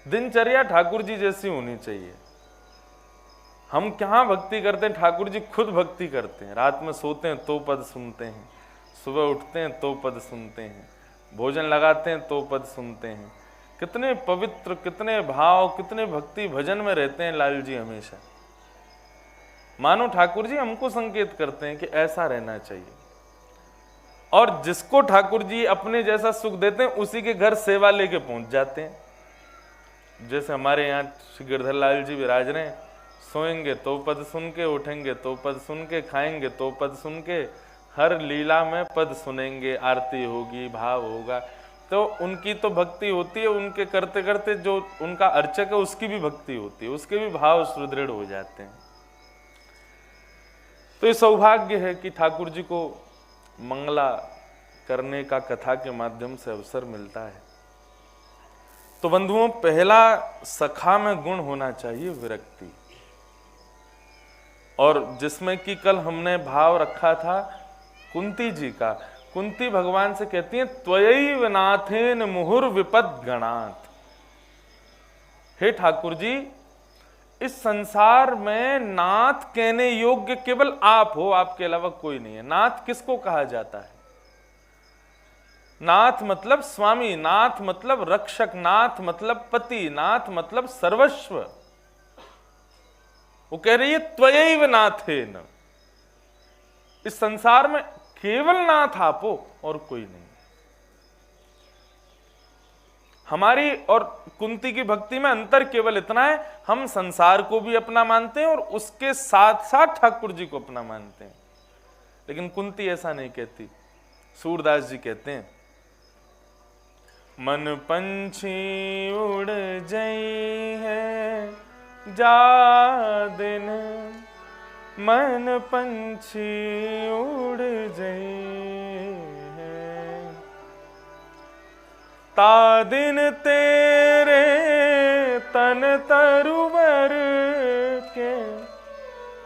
दिनचर्या ठाकुर जी जैसी होनी चाहिए। हम कहाँ भक्ति करते हैं, ठाकुर जी खुद भक्ति करते हैं। रात में सोते हैं तो पद सुनते हैं, सुबह उठते हैं तो पद सुनते हैं, भोजन लगाते हैं तो पद सुनते हैं। कितने पवित्र, कितने भाव, कितने भक्ति भजन में रहते हैं लाल जी हमेशा। मानो ठाकुर जी हमको संकेत करते हैं कि ऐसा रहना चाहिए। और जिसको ठाकुर जी अपने जैसा सुख देते हैं उसी के घर सेवा लेके पहुंच जाते हैं। जैसे हमारे यहाँ श्री गिरधर लाल जी विराज रहे हैं, सोएंगे तो पद सुन के, उठेंगे तो पद सुन के, खाएंगे तो पद सुन के, हर लीला में पद सुनेंगे, आरती होगी, भाव होगा। तो उनकी तो भक्ति होती है, उनके करते करते जो उनका अर्चक है उसकी भी भक्ति होती है, उसके भी भाव सुदृढ़ हो जाते हैं। तो ये सौभाग्य है कि ठाकुर जी को मंगला करने का कथा के माध्यम से अवसर मिलता है। तो बंधुओं, पहला सखा में गुण होना चाहिए विरक्ति, और जिसमें कि कल हमने भाव रखा था कुंती जी का। कुंती भगवान से कहती हैं, त्वयैव नाथेन मुहुर विपद गणात। हे ठाकुर जी, इस संसार में नाथ कहने योग्य केवल आप हो, आपके अलावा कोई नहीं है। नाथ किसको कहा जाता है? नाथ मतलब स्वामी, नाथ मतलब रक्षक, नाथ मतलब पति, नाथ मतलब सर्वस्व। वो कह रही है त्वयैव नाथेन, इस संसार में केवल नाथ आप हो और कोई नहीं। हमारी और कुंती की भक्ति में अंतर केवल इतना है, हम संसार को भी अपना मानते हैं और उसके साथ साथ ठाकुर जी को अपना मानते हैं। लेकिन कुंती ऐसा नहीं कहती। सूरदास जी कहते हैं, मन पंछी उड़ जाई है जा दिन, मन पंछी उड़ जाई है, ता दिन तेरे तन तरुवर के,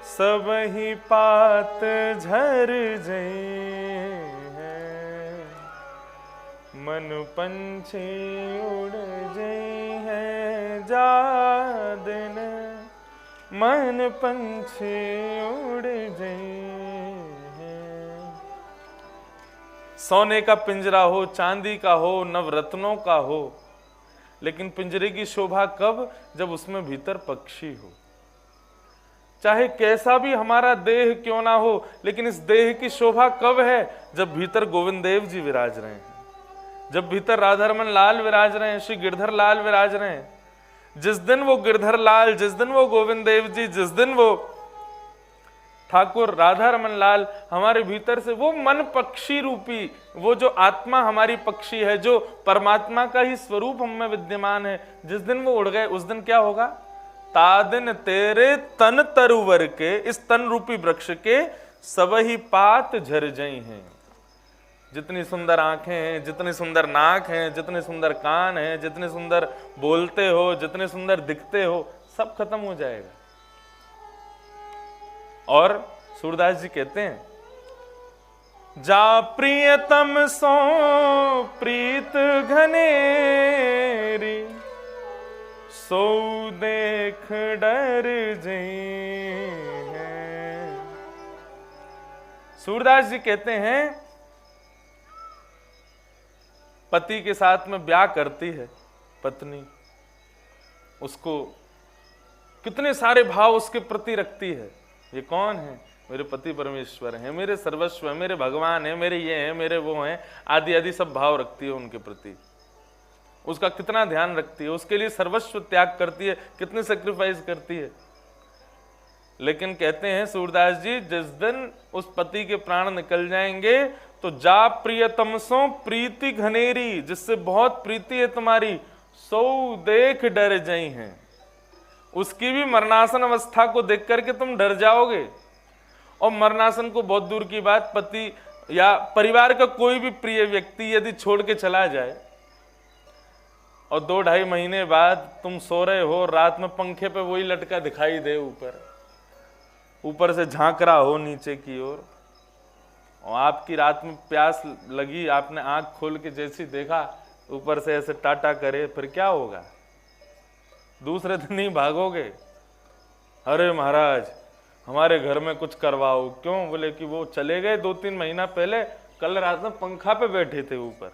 सब ही पात झर जाई है, मन पंछी उड़ जाई है जा दिन, मन पंछी उड़ जाई है। सोने का पिंजरा हो, चांदी का हो, नवरत्नों का हो, लेकिन पिंजरे की शोभा कब? जब उसमें भीतर पक्षी हो। चाहे कैसा भी हमारा देह क्यों ना हो, लेकिन इस देह की शोभा कब है? जब भीतर गोविंद देव जी विराज रहे हैं, जब भीतर राधारमन लाल विराज रहे हैं, श्री गिरधर लाल विराज रहे हैं। जिस दिन वो गिरधर लाल, जिस दिन वो गोविंद देव जी, जिस दिन वो ठाकुर राधा रमन लाल हमारे भीतर से, वो मन पक्षी रूपी, वो जो आत्मा हमारी पक्षी है, जो परमात्मा का ही स्वरूप हम में विद्यमान है, जिस दिन वो उड़ गए, उस दिन क्या होगा? तादिन तेरे तन तरुवर के, इस तन रूपी वृक्ष के सब ही पात झर जाई हैं। जितनी सुंदर आंखें हैं, जितनी सुंदर नाक हैं, जितने सुंदर कान हैं, जितने सुंदर बोलते हो, जितने सुंदर दिखते हो, सब खत्म हो जाएगा। और सूरदास जी कहते हैं, जा प्रियतम सो प्रीत घनेरी, सो देख डर जई है। सूरदास जी कहते हैं, पति के साथ में ब्याह करती है पत्नी, उसको कितने सारे भाव उसके प्रति रखती है। ये कौन है? मेरे पति परमेश्वर हैं, मेरे सर्वस्व है, मेरे भगवान है, मेरे ये हैं, मेरे वो हैं, आदि आदि सब भाव रखती है उनके प्रति। उसका कितना ध्यान रखती है, उसके लिए सर्वस्व त्याग करती है, कितने सेक्रीफाइस करती है। लेकिन कहते हैं सूरदास जी, जिस दिन उस पति के प्राण निकल जाएंगे तो जा प्रियतम सो प्रीति घनेरी, जिससे बहुत प्रीति है तुम्हारी, सो देख डर जाई हैं। उसकी भी मरणासन अवस्था को देख करके तुम डर जाओगे। और मरणासन को बहुत दूर की बात, पति या परिवार का कोई भी प्रिय व्यक्ति यदि छोड़ के चला जाए और 2-2.5 महीने बाद तुम सो रहे हो, रात में पंखे पे वही लटका दिखाई दे, ऊपर से झांक रहा हो नीचे की ओर, और आपकी रात में प्यास लगी, आपने आंख खोल के जैसी देखा ऊपर से ऐसे टाटा करे, फिर क्या होगा? दूसरे दिन ही भागोगे। अरे महाराज हमारे घर में कुछ करवाओ। क्यों? बोले कि वो चले गए 2-3 महीना पहले, कल रात में पंखा पे बैठे थे ऊपर।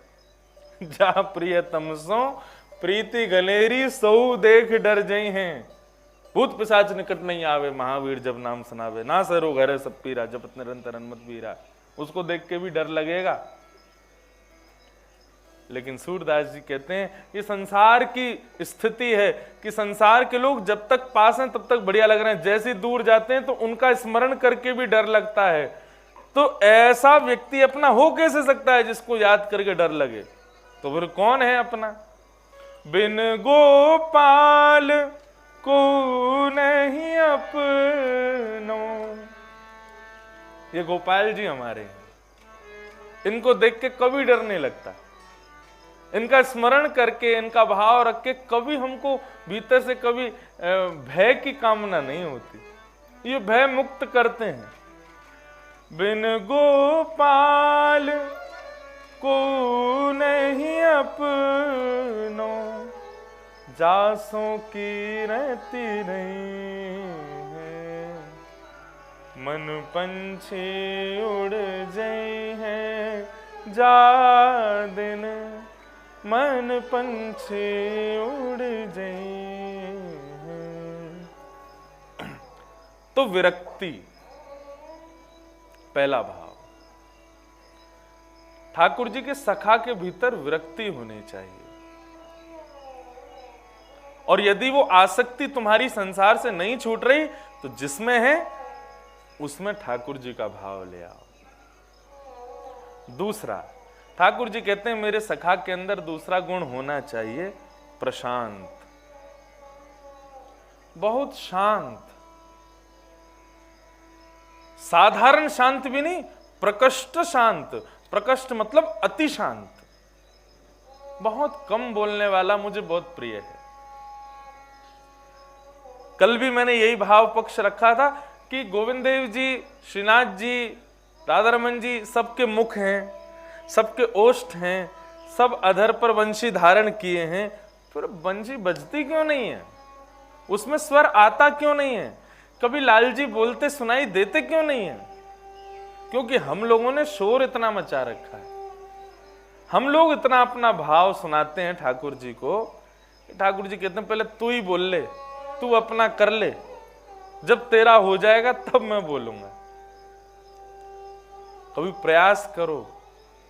जा प्रियतम सो प्रीति गलेरी सौ देख डर जई हैं, भूत पिशाच निकट नहीं आवे, महावीर जब नाम सुनावे, ना सरो घर सब पीरा, जपत निरंतर हनुमत बीरा। उसको देख के भी डर लगेगा। लेकिन सूरदास जी कहते हैं ये संसार की स्थिति है कि संसार के लोग जब तक पास हैं तब तक बढ़िया लग रहे हैं, जैसे ही दूर जाते हैं तो उनका स्मरण करके भी डर लगता है। तो ऐसा व्यक्ति अपना हो कैसे सकता है जिसको याद करके डर लगे? तो फिर कौन है अपना? बिन गोपाल को नहीं अपनो। ये गोपाल जी हमारे हैं, इनको देख के कभी डर नहीं लगता। इनका स्मरण करके, इनका भाव रख के कभी हमको भीतर से कभी भय की कामना नहीं होती। ये भय मुक्त करते हैं। बिन गोपाल को नहीं अपनो, जासों की रहती नहीं है, मन पंछी उड़ जाए हैं, जा दिन मन पंछी उड़ जाए। तो विरक्ति पहला भाव। ठाकुर जी के सखा के भीतर विरक्ति होनी चाहिए। और यदि वो आसक्ति तुम्हारी संसार से नहीं छूट रही तो जिसमें है उसमें ठाकुर जी का भाव ले आओ। दूसरा, ठाकुर जी कहते हैं मेरे सखा के अंदर दूसरा गुण होना चाहिए प्रशांत, बहुत शांत। साधारण शांत भी नहीं, प्रकृष्ट शांत। प्रकृष्ट मतलब अति शांत, बहुत कम बोलने वाला मुझे बहुत प्रिय है। कल भी मैंने यही भाव पक्ष रखा था कि गोविंद देव जी, श्रीनाथ जी, राधारमन जी सबके मुख हैं, सबके ओष्ठ हैं, सब अधर पर वंशी धारण किए हैं, फिर वंशी बजती क्यों नहीं है? उसमें स्वर आता क्यों नहीं है? कभी लाल जी बोलते सुनाई देते क्यों नहीं है? क्योंकि हम लोगों ने शोर इतना मचा रखा है। हम लोग इतना अपना भाव सुनाते हैं ठाकुर जी को। ठाकुर जी कहते हैं पहले तू ही बोल ले, तू अपना कर ले, जब तेरा हो जाएगा तब मैं बोलूंगा। कभी प्रयास करो,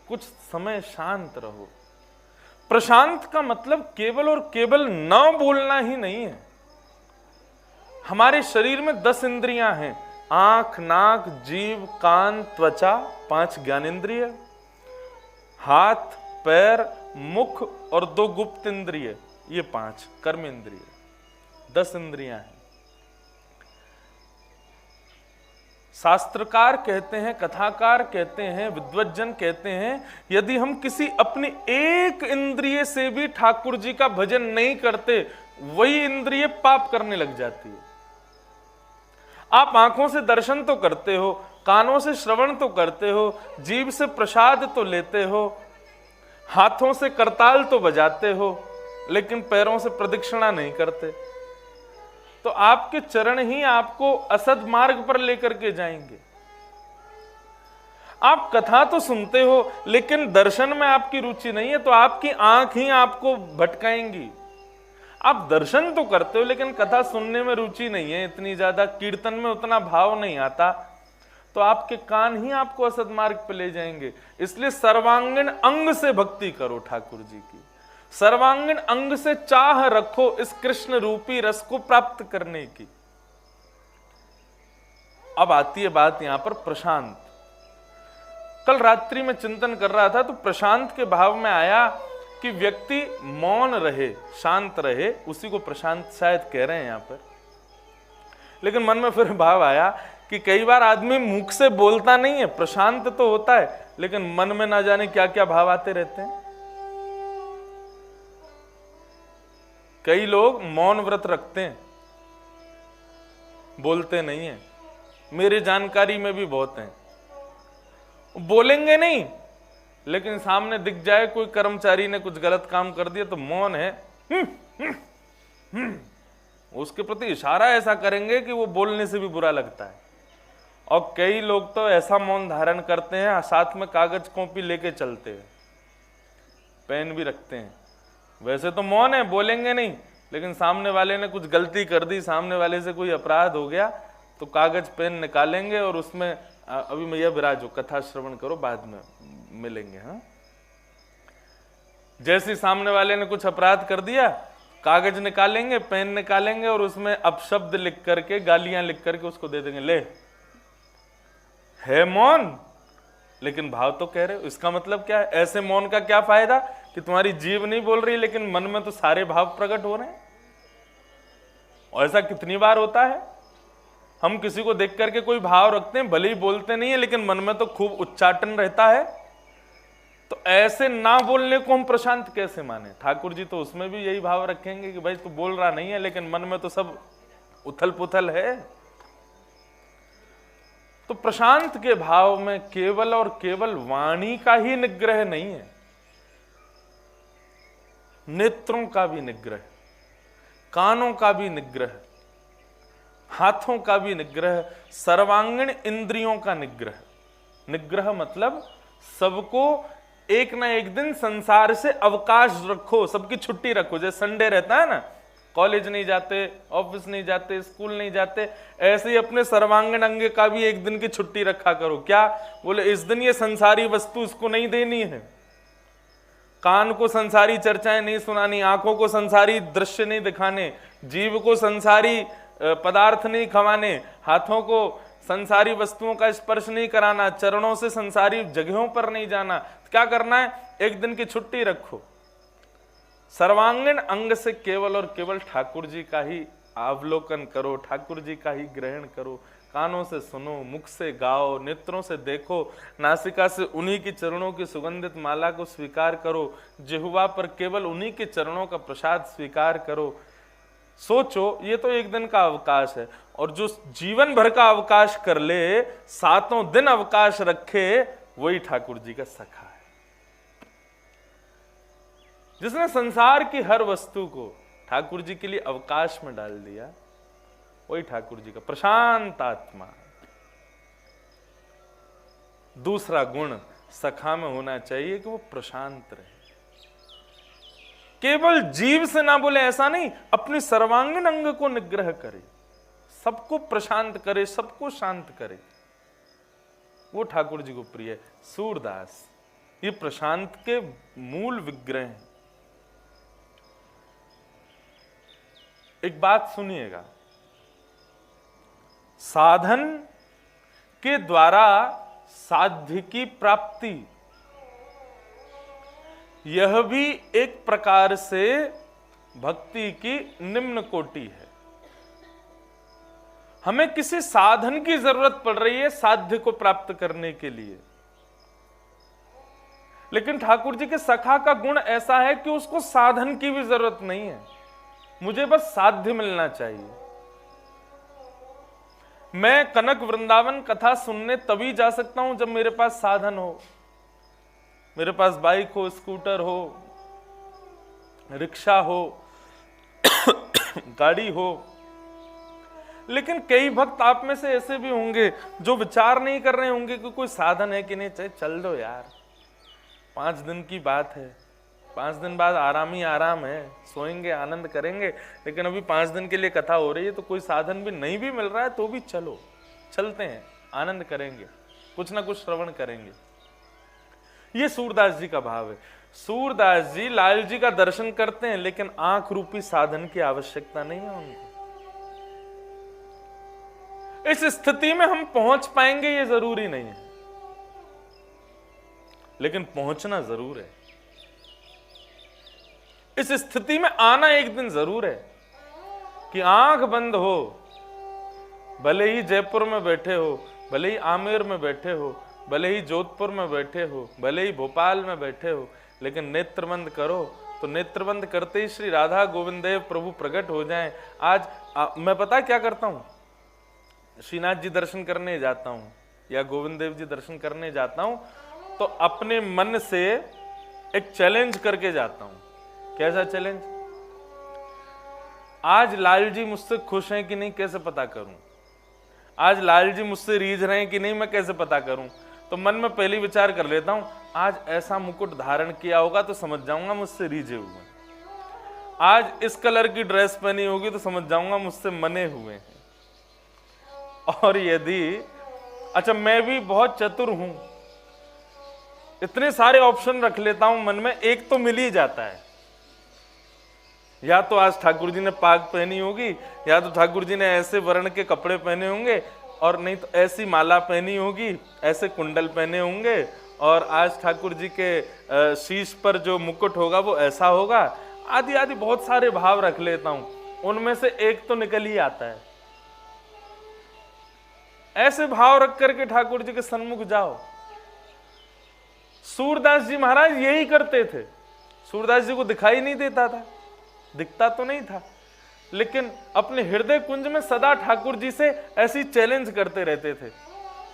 कुछ समय शांत रहो। प्रशांत का मतलब केवल और केवल न बोलना ही नहीं है। हमारे शरीर में 10 इंद्रियां हैं, आंख, नाक, जीभ, कान, त्वचा, 5 ज्ञानेंद्रिय, हाथ, पैर, मुख और 2 गुप्त इंद्रिय, ये 5 कर्म इंद्रिय, 10 इंद्रियां हैं। शास्त्रकार कहते हैं, कथाकार कहते हैं, विद्वज्जन कहते हैं, यदि हम किसी अपनी एक इंद्रिय से भी ठाकुर जी का भजन नहीं करते, वही इंद्रिय पाप करने लग जाती है। आप आंखों से दर्शन तो करते हो, कानों से श्रवण तो करते हो, जीभ से प्रसाद तो लेते हो, हाथों से करताल तो बजाते हो, लेकिन पैरों से प्रदक्षिणा नहीं करते, तो आपके चरण ही आपको असद मार्ग पर लेकर के जाएंगे। आप कथा तो सुनते हो लेकिन दर्शन में आपकी रुचि नहीं है, तो आपकी आंख ही आपको भटकाएंगी। आप दर्शन तो करते हो लेकिन कथा सुनने में रुचि नहीं है इतनी ज्यादा, कीर्तन में उतना भाव नहीं आता, तो आपके कान ही आपको असद मार्ग पर ले जाएंगे। इसलिए सर्वांगीण अंग से भक्ति करो ठाकुर जी की, सर्वांगीण अंग से चाह रखो इस कृष्ण रूपी रस को प्राप्त करने की। अब आती है बात यहां पर प्रशांत। कल रात्रि में चिंतन कर रहा था तो प्रशांत के भाव में आया कि व्यक्ति मौन रहे, शांत रहे, उसी को प्रशांत शायद कह रहे हैं यहां पर। लेकिन मन में फिर भाव आया कि कई बार आदमी मुख से बोलता नहीं है, प्रशांत तो होता है, लेकिन मन में ना जाने क्या क्या भाव आते रहते हैं। कई लोग मौन व्रत रखते हैं, बोलते नहीं है, मेरी जानकारी में भी बहुत हैं, बोलेंगे नहीं, लेकिन सामने दिख जाए कोई कर्मचारी ने कुछ गलत काम कर दिया तो मौन है, उसके प्रति इशारा ऐसा करेंगे कि वो बोलने से भी बुरा लगता है। और कई लोग तो ऐसा मौन धारण करते हैं, साथ में कागज कॉपी लेके चलते हैं, पेन भी रखते हैं। वैसे तो मौन है, बोलेंगे नहीं, लेकिन सामने वाले ने कुछ गलती कर दी, सामने वाले से कोई अपराध हो गया, तो कागज पेन निकालेंगे और उसमें अभी मैया विराजो, कथा श्रवण करो, बाद में मिलेंगे। हाँ, जैसे सामने वाले ने कुछ अपराध कर दिया, कागज निकालेंगे, पेन निकालेंगे और उसमें अपशब्द लिख करके, गालियां लिख करके उसको दे देंगे, ले, है मौन लेकिन भाव तो कह रहे हो। इसका मतलब क्या है? ऐसे मौन का क्या फायदा कि तुम्हारी जीभ नहीं बोल रही लेकिन मन में तो सारे भाव प्रकट हो रहे हैं। और ऐसा कितनी बार होता है, हम किसी को देख करके कोई भाव रखते हैं, भले ही बोलते नहीं है लेकिन मन में तो खूब उच्चाटन रहता है। तो ऐसे ना बोलने को हम प्रशांत कैसे माने? ठाकुर जी तो उसमें भी यही भाव रखेंगे कि भाई तू बोल रहा नहीं है लेकिन मन में तो सब उथल पुथल है। तो प्रशांत के भाव में केवल और केवल वाणी का ही निग्रह नहीं है, नेत्रों का भी निग्रह, कानों का भी निग्रह, हाथों का भी निग्रह, सर्वांगीण इंद्रियों का निग्रह। निग्रह मतलब सबको एक ना एक दिन संसार से अवकाश रखो, सबकी छुट्टी रखो। जैसे संडे रहता है ना, कॉलेज नहीं जाते, ऑफिस नहीं जाते, स्कूल नहीं जाते, ऐसे ही अपने सर्वांगीण अंग का भी एक दिन की छुट्टी रखा करो। क्या बोले? इस दिन ये संसारी वस्तु इसको नहीं देनी है, कान को संसारी चर्चाएं नहीं सुनानी, आंखों को संसारी दृश्य नहीं दिखाने, जीभ को संसारी पदार्थ नहीं खवाने, हाथों को संसारी वस्तुओं का स्पर्श नहीं कराना, चरणों से संसारी जगहों पर नहीं जाना। तो क्या करना है? एक दिन की छुट्टी रखो, सर्वांगीण अंग से केवल और केवल ठाकुर जी का ही अवलोकन करो, ठाकुर जी का ही ग्रहण करो। कानों से सुनो, मुख से गाओ, नेत्रों से देखो, नासिका से उन्हीं की चरणों की सुगंधित माला को स्वीकार करो, जिह्वा पर केवल उन्हीं के चरणों का प्रसाद स्वीकार करो। सोचो, ये तो एक दिन का अवकाश है, और जो जीवन भर का अवकाश कर ले, 7 दिन अवकाश रखे, वही ठाकुर जी का सखा है। जिसने संसार की हर वस्तु को ठाकुर जी के लिए अवकाश में डाल दिया, वही ठाकुर जी का प्रशांत आत्मा। दूसरा गुण सखा में होना चाहिए कि वो प्रशांत रहे। केवल जीव से ना बोले ऐसा नहीं, अपने सर्वांगीण अंग को निग्रह करे, सबको प्रशांत करे, सबको शांत करे। वो ठाकुर जी को प्रिय है। सूरदास ये प्रशांत के मूल विग्रह हैं। एक बात सुनिएगा, साधन के द्वारा साध्य की प्राप्ति, यह भी एक प्रकार से भक्ति की निम्न कोटि है। हमें किसी साधन की जरूरत पड़ रही है साध्य को प्राप्त करने के लिए, लेकिन ठाकुर जी के सखा का गुण ऐसा है कि उसको साधन की भी जरूरत नहीं है, मुझे बस साध्य मिलना चाहिए। मैं कनक वृंदावन कथा सुनने तभी जा सकता हूं जब मेरे पास साधन हो, मेरे पास बाइक हो, स्कूटर हो, रिक्शा हो, गाड़ी हो। लेकिन कई भक्त आप में से ऐसे भी होंगे जो विचार नहीं कर रहे होंगे कि कोई साधन है कि नहीं, चाहे चल दो यार, 5 दिन की बात है, 5 दिन बाद आराम ही आराम है, सोएंगे, आनंद करेंगे। लेकिन अभी 5 दिन के लिए कथा हो रही है, तो कोई साधन भी नहीं भी मिल रहा है तो भी चलो, चलते हैं, आनंद करेंगे, कुछ ना कुछ श्रवण करेंगे। ये सूरदास जी का भाव है। सूरदास जी लाल जी का दर्शन करते हैं, लेकिन आंख रूपी साधन की आवश्यकता नहीं है उनको। इस स्थिति में हम पहुंच पाएंगे ये जरूरी नहीं है, लेकिन पहुंचना जरूर है। इस स्थिति में आना एक दिन जरूर है कि आंख बंद हो, भले ही जयपुर में बैठे हो, भले ही आमेर में बैठे हो, भले ही जोधपुर में बैठे हो, भले ही भोपाल में बैठे हो, लेकिन नेत्र बंद करो तो नेत्र बंद करते ही श्री राधा गोविंद देव प्रभु प्रकट हो जाएं। आज मैं पता क्या करता हूं, श्रीनाथ जी दर्शन करने जाता हूं या गोविंद देव जी दर्शन करने जाता हूं, तो अपने मन से एक चैलेंज करके जाता हूं। कैसा चैलेंज? आज लाल जी मुझसे खुश हैं कि नहीं कैसे पता करूं, आज लाल जी मुझसे रीझ रहे हैं कि नहीं मैं कैसे पता करूं। तो मन में पहले विचार कर लेता हूं, आज ऐसा मुकुट धारण किया होगा तो समझ जाऊंगा मुझसे रीझे हुए, आज इस कलर की ड्रेस पहनी होगी तो समझ जाऊंगा मुझसे मने हुए हैं। और यदि अच्छा मैं भी बहुत चतुर हूं, इतने सारे ऑप्शन रख लेता हूं मन में, एक तो मिल ही जाता है, या तो आज ठाकुर जी ने पाग पहनी होगी, या तो ठाकुर जी ने ऐसे वर्ण के कपड़े पहने होंगे, और नहीं तो ऐसी माला पहनी होगी, ऐसे कुंडल पहने होंगे, और आज ठाकुर जी के शीश पर जो मुकुट होगा वो ऐसा होगा, आदि आदि बहुत सारे भाव रख लेता हूं, उनमें से एक तो निकल ही आता है। ऐसे भाव रख करके ठाकुर जी के सन्मुख जाओ। सूरदास जी महाराज यही करते थे। सूरदास जी को दिखाई नहीं देता था, दिखता तो नहीं था, लेकिन अपने हृदय कुंज में सदा ठाकुर जी से ऐसी चैलेंज करते रहते थे।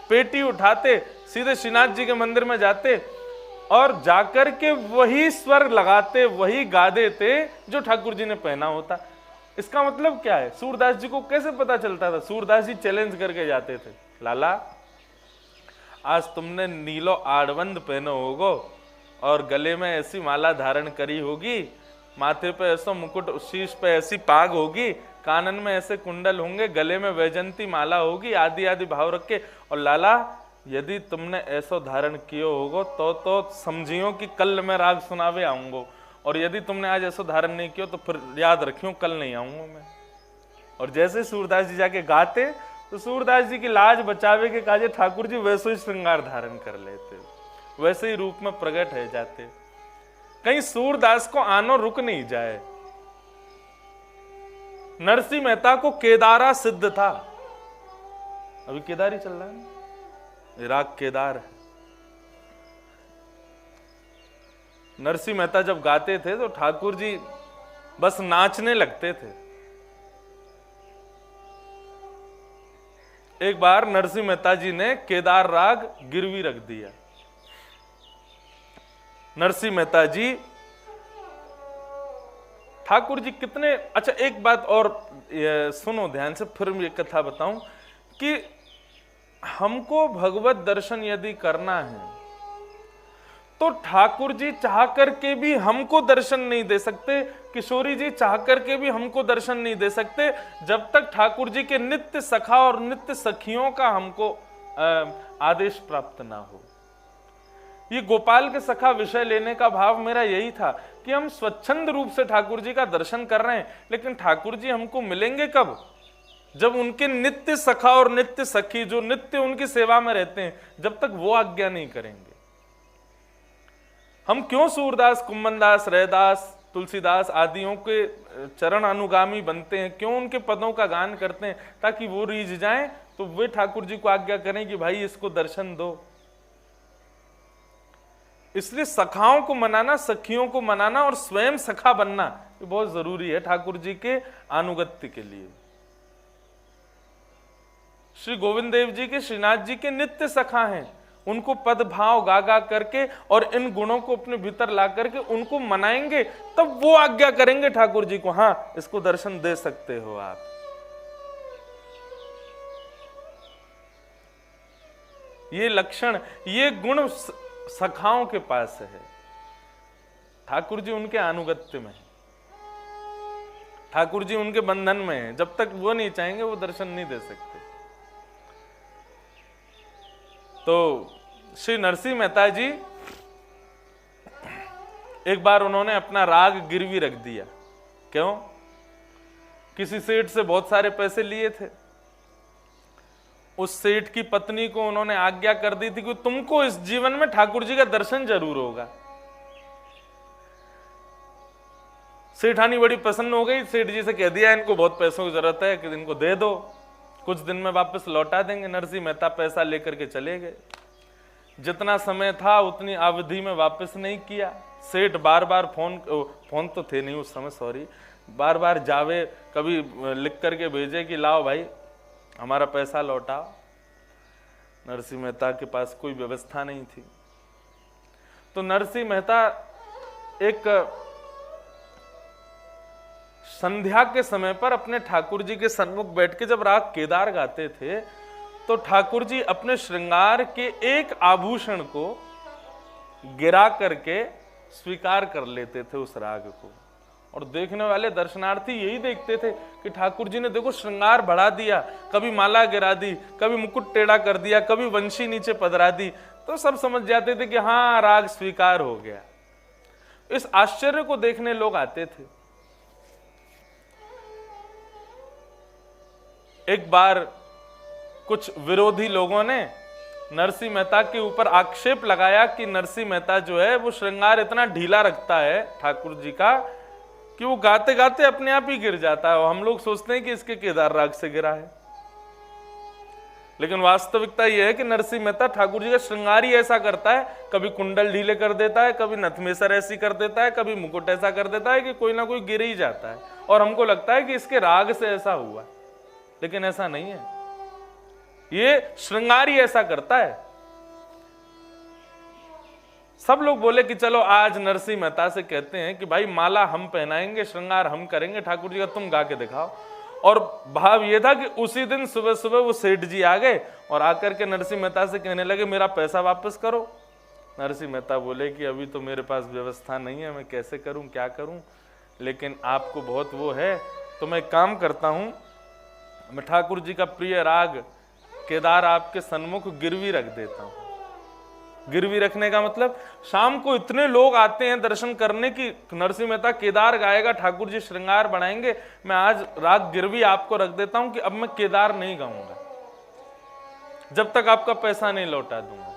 पेटी उठाते, सीधे श्रीनाथ जी के मंदिर में जाते और जाकर के वही स्वर लगाते, वही गा देते जो ठाकुर जी ने पहना होता। इसका मतलब क्या है? सूरदास जी को कैसे पता चलता था? सूरदास जी चैलेंज करके जाते थे, लाला आज तुमने नीलो आड़बंद पहनो होगो और गले में ऐसी माला धारण करी होगी, माथे पे ऐसा मुकुट, शीश पे ऐसी पाग होगी, कानन में ऐसे कुंडल होंगे, गले में वैजंती माला होगी, आदि आदि भाव रखे। और लाला यदि तुमने ऐसा धारण कियो होगो तो समझियो कि कल मैं राग सुनावे आऊंगो, और यदि तुमने आज ऐसा धारण नहीं किया तो फिर याद रखियो कल नहीं आऊंगा मैं। और जैसे सूरदास जी जाके गाते तो सूरदास जी की लाज बचावे के काजे ठाकुर जी वैसे ही श्रृंगार धारण कर लेते, वैसे ही रूप में प्रकट है जाते। कहीं सूरदास को आनो रुक नहीं जाए। नरसिंह मेहता को केदारा सिद्ध था, अभी केदार ही चल रहा है, राग केदार है। नरसिंह मेहता जब गाते थे तो ठाकुर जी बस नाचने लगते थे। एक बार नरसिंह मेहता जी ने केदार राग गिरवी रख दिया। नरसिंह मेहता जी, ठाकुर जी कितने अच्छा, एक बात और सुनो ध्यान से, फिर मैं एक कथा बताऊं कि हमको भगवत दर्शन यदि करना है तो ठाकुर जी चाह करके भी हमको दर्शन नहीं दे सकते, किशोरी जी चाह करके भी हमको दर्शन नहीं दे सकते, जब तक ठाकुर जी के नित्य सखा और नित्य सखियों का हमको आदेश प्राप्त ना हो। ये गोपाल के सखा विषय लेने का भाव मेरा यही था कि हम स्वच्छंद रूप से ठाकुर जी का दर्शन कर रहे हैं, लेकिन ठाकुर जी हमको मिलेंगे कब? जब उनके नित्य सखा और नित्य सखी जो नित्य उनकी सेवा में रहते हैं, जब तक वो आज्ञा नहीं करेंगे। हम क्यों सूरदास, कुम्मनदास, रैदास, तुलसीदास आदियों के चरण अनुगामी बनते हैं? क्यों उनके पदों का गान करते हैं? ताकि वो रीझ जाएं तो वे ठाकुर जी को आज्ञा करें कि भाई इसको दर्शन दो। इसलिए सखाओं को मनाना, सखियों को मनाना और स्वयं सखा बनना ये बहुत जरूरी है ठाकुर जी के अनुगत्य के लिए। श्री गोविंद देव जी के, श्रीनाथ जी के नित्य सखा हैं, उनको पद भाव गा गा करके और इन गुणों को अपने भीतर ला करके उनको मनाएंगे, तब वो आज्ञा करेंगे ठाकुर जी को, हाँ इसको दर्शन दे सकते हो आप। ये लक्षण, ये गुण सखाओं के पास है, ठाकुर जी उनके अनुगत्य में है, ठाकुर जी उनके बंधन में है। जब तक वो नहीं चाहेंगे वो दर्शन नहीं दे सकते। तो श्री नरसिंह मेहता जी, एक बार उन्होंने अपना राग गिरवी रख दिया। क्यों? किसी सेठ से बहुत सारे पैसे लिए थे। उस सेठ की पत्नी को उन्होंने आज्ञा कर दी थी कि तुमको इस जीवन में ठाकुर जी का दर्शन जरूर होगा। सेठानी बड़ी प्रसन्न हो गई, सेठ जी से कह दिया इनको बहुत पैसों की जरूरत है कि इनको दे दो, कुछ दिन में वापस लौटा देंगे। नरसिंह मेहता पैसा लेकर के चले गए। जितना समय था उतनी अवधि में वापस नहीं किया। सेठ बार बार फोन तो थे नहीं उस समय, सॉरी, बार बार जावे, कभी लिख करके भेजे कि लाओ भाई हमारा पैसा लौटाओ। नरसिंह मेहता के पास कोई व्यवस्था नहीं थी। तो नरसिंह मेहता एक संध्या के समय पर अपने ठाकुर जी के सन्मुख बैठ के जब राग केदार गाते थे तो ठाकुर जी अपने श्रृंगार के एक आभूषण को गिरा करके स्वीकार कर लेते थे उस राग को। और देखने वाले दर्शनार्थी यही देखते थे कि ठाकुर जी ने देखो श्रृंगार बढ़ा दिया, कभी माला गिरा दी, कभी मुकुट टेढ़ा कर दिया, कभी वंशी नीचे पधरा दी, तो सब समझ जाते थे कि हाँ राग स्वीकार हो गया। इस आश्चर्य को देखने लोग आते थे। एक बार कुछ विरोधी लोगों ने नरसिंह मेहता के ऊपर आक्षेप लगाया कि नरसिंह मेहता जो है वो श्रृंगार इतना ढीला रखता है ठाकुर जी का कि वो गाते गाते अपने आप ही गिर जाता है, और हम लोग सोचते हैं कि इसके केदार राग से गिरा है। लेकिन वास्तविकता यह है कि नरसिंह मेहता ठाकुर जी का श्रृंगार ही ऐसा करता है, कभी कुंडल ढीले कर देता है, कभी नथमेसर ऐसी कर देता है, कभी मुकुट ऐसा कर देता है कि कोई ना कोई गिर ही जाता है, और हमको लगता है कि इसके राग से ऐसा हुआ, लेकिन ऐसा नहीं है। ये श्रृंगार ही ऐसा करता है। सब लोग बोले कि चलो आज नरसिंह मेहता से कहते हैं कि भाई माला हम पहनाएंगे, श्रृंगार हम करेंगे ठाकुर जी का, तुम गा के दिखाओ। और भाव ये था कि उसी दिन सुबह सुबह वो सेठ जी आ गए और आकर के नरसिंह मेहता से कहने लगे मेरा पैसा वापस करो। नरसिंह मेहता बोले कि अभी तो मेरे पास व्यवस्था नहीं है, मैं कैसे करूं, क्या करूं, लेकिन आपको बहुत वो है तो मैं काम करता हूं, मैं ठाकुर जी का प्रिय राग केदार आपके सन्मुख गिरवी रख देता हूं। गिरवी रखने का मतलब शाम को इतने लोग आते हैं दर्शन करने की नरसिंह मेहता केदार गाएगा, ठाकुर जी श्रृंगार बनाएंगे, मैं आज राग गिरवी आपको रख देता हूं कि अब मैं केदार नहीं गाऊंगा जब तक आपका पैसा नहीं लौटा दूंगा।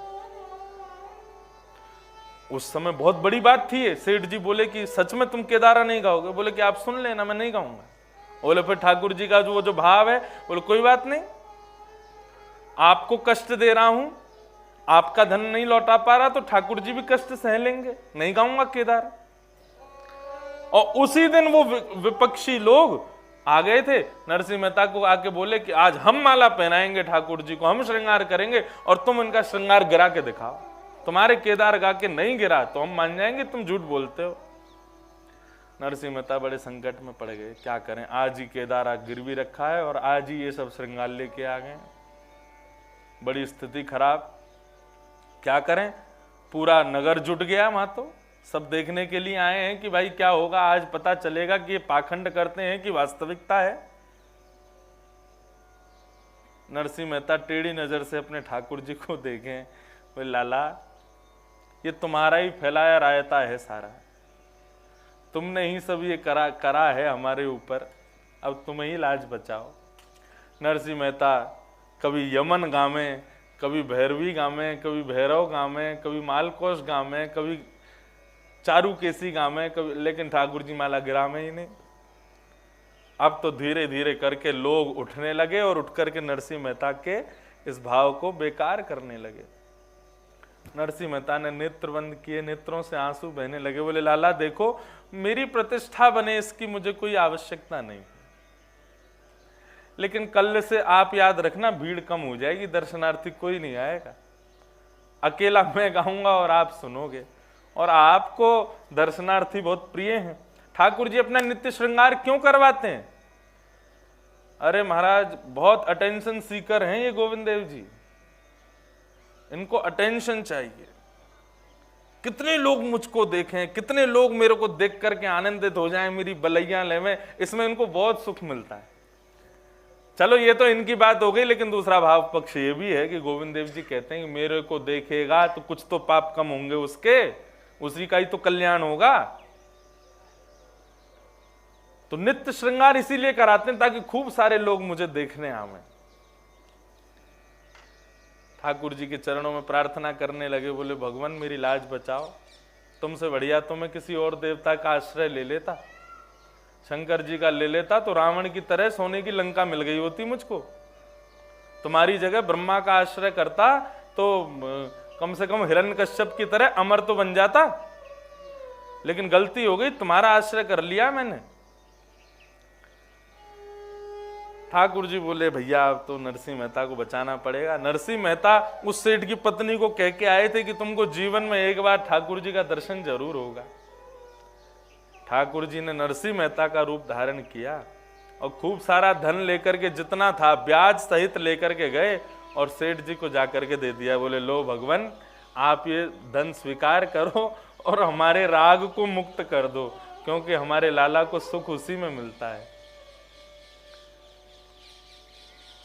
उस समय बहुत बड़ी बात थी। सेठ जी बोले कि सच में तुम केदारा नहीं गाओगे? बोले कि आप सुन लेना, मैं नहीं गाऊंगा। बोले फिर ठाकुर जी का जो भाव है, बोले कोई बात नहीं, आपको कष्ट दे रहा हूं, आपका धन नहीं लौटा पा रहा तो ठाकुर जी भी कष्ट सह लेंगे, नहीं गाऊंगा केदार। और उसी दिन वो विपक्षी लोग आ गए थे, नरसिंह मेहता को आके बोले कि आज हम माला पहनाएंगे ठाकुर जी को, हम श्रृंगार करेंगे और तुम इनका श्रृंगार गिरा के दिखाओ। तुम्हारे केदार गा के नहीं गिरा तो हम मान जाएंगे तुम झूठ बोलते हो। नरसिंह मेहता बड़े संकट में पड़ गए, क्या करें, आज ही केदार गिरवी रखा है और आज ही ये सब श्रृंगार लेके आ गए, बड़ी स्थिति खराब, क्या करें। पूरा नगर जुट गया वहां, तो सब देखने के लिए आए हैं कि भाई क्या होगा, आज पता चलेगा कि ये पाखंड करते हैं कि वास्तविकता है। नरसिंह मेहता टेढ़ी नजर से अपने ठाकुर जी को देखें, बोले लाला ये तुम्हारा ही फैलाया रायता है सारा, तुमने ही सब ये करा है हमारे ऊपर, अब तुम ही लाज बचाओ। नरसिंह मेहता कभी यमन गावे, कभी भैरवी गावे, कभी भैरव गावे, कभी मालकोश गावे, कभी चारुकेसी गावे, कभी, लेकिन ठाकुर जी माला गिरावे ही नहीं। अब तो धीरे धीरे करके लोग उठने लगे और उठ करके नरसिंह मेहता के इस भाव को बेकार करने लगे। नरसिंह मेहता ने नेत्र बंद किए, नेत्रों से आंसू बहने लगे, बोले लाला देखो मेरी प्रतिष्ठा बने इसकी मुझे कोई आवश्यकता नहीं, लेकिन कल से आप याद रखना भीड़ कम हो जाएगी, दर्शनार्थी कोई नहीं आएगा, अकेला मैं गाऊंगा और आप सुनोगे, और आपको दर्शनार्थी बहुत प्रिय हैं। ठाकुर जी अपना नित्य श्रृंगार क्यों करवाते हैं? अरे महाराज बहुत अटेंशन सीकर हैं ये गोविंद देव जी, इनको अटेंशन चाहिए। कितने लोग मुझको देखें, कितने लोग मेरे को देख करके आनंदित हो जाएं, मेरी बलैया लेवें, इसमें इनको बहुत सुख मिलता है। चलो ये तो इनकी बात हो गई, लेकिन दूसरा भाव पक्ष ये भी है कि गोविंद देव जी कहते हैं कि मेरे को देखेगा तो कुछ तो पाप कम होंगे उसके, उसी का ही तो कल्याण होगा। तो नित्य श्रृंगार इसीलिए कराते हैं ताकि खूब सारे लोग मुझे देखने आवे। ठाकुर जी के चरणों में प्रार्थना करने लगे, बोले भगवान मेरी लाज बचाओ, तुमसे बढ़िया तो मैं किसी और देवता का आश्रय ले लेता, शंकर जी का ले लेता तो रावण की तरह सोने की लंका मिल गई होती मुझको। तुम्हारी जगह ब्रह्मा का आश्रय करता तो कम से कम हिरण्यकश्यप की तरह अमर तो बन जाता, लेकिन गलती हो गई, तुम्हारा आश्रय कर लिया मैंने। ठाकुर जी बोले भैया अब तो नरसिंह मेहता को बचाना पड़ेगा। नरसिंह मेहता उस सेठ की पत्नी को कह के आए थे कि तुमको जीवन में एक बार ठाकुर जी का दर्शन जरूर होगा, ठाकुर जी ने नरसिंह मेहता का रूप धारण किया और खूब सारा धन लेकर के, जितना था ब्याज सहित लेकर के गए और सेठ जी को जाकर के दे दिया। बोले लो भगवान, आप ये धन स्वीकार करो और हमारे राग को मुक्त कर दो, क्योंकि हमारे लाला को सुख उसी में मिलता है।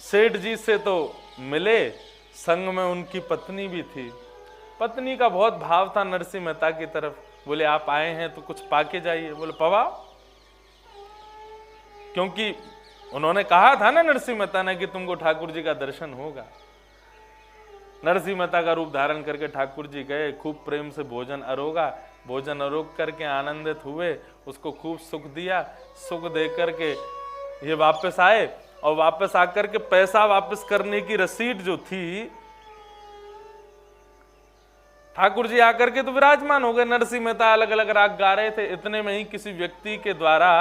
सेठ जी से तो मिले, संग में उनकी पत्नी भी थी। पत्नी का बहुत भाव था नरसिंह मेहता की तरफ। बोले आप आए हैं तो कुछ पाके जाइए। बोले पवाओ, क्योंकि उन्होंने कहा था ना नरसिंह मेहता ने कि तुमको ठाकुर जी का दर्शन होगा। नरसिंह मेहता का रूप धारण करके ठाकुर जी गए, खूब प्रेम से भोजन अरोगा, भोजन अरोग करके आनंदित हुए, उसको खूब सुख दिया। सुख दे करके ये वापस आए और वापस आकर के पैसा वापस करने की रसीद जो थी, ठाकुर जी आकर के तो विराजमान हो गए। नरसिंह मेहता अलग अलग राग गा रहे थे, इतने में ही किसी व्यक्ति के द्वारा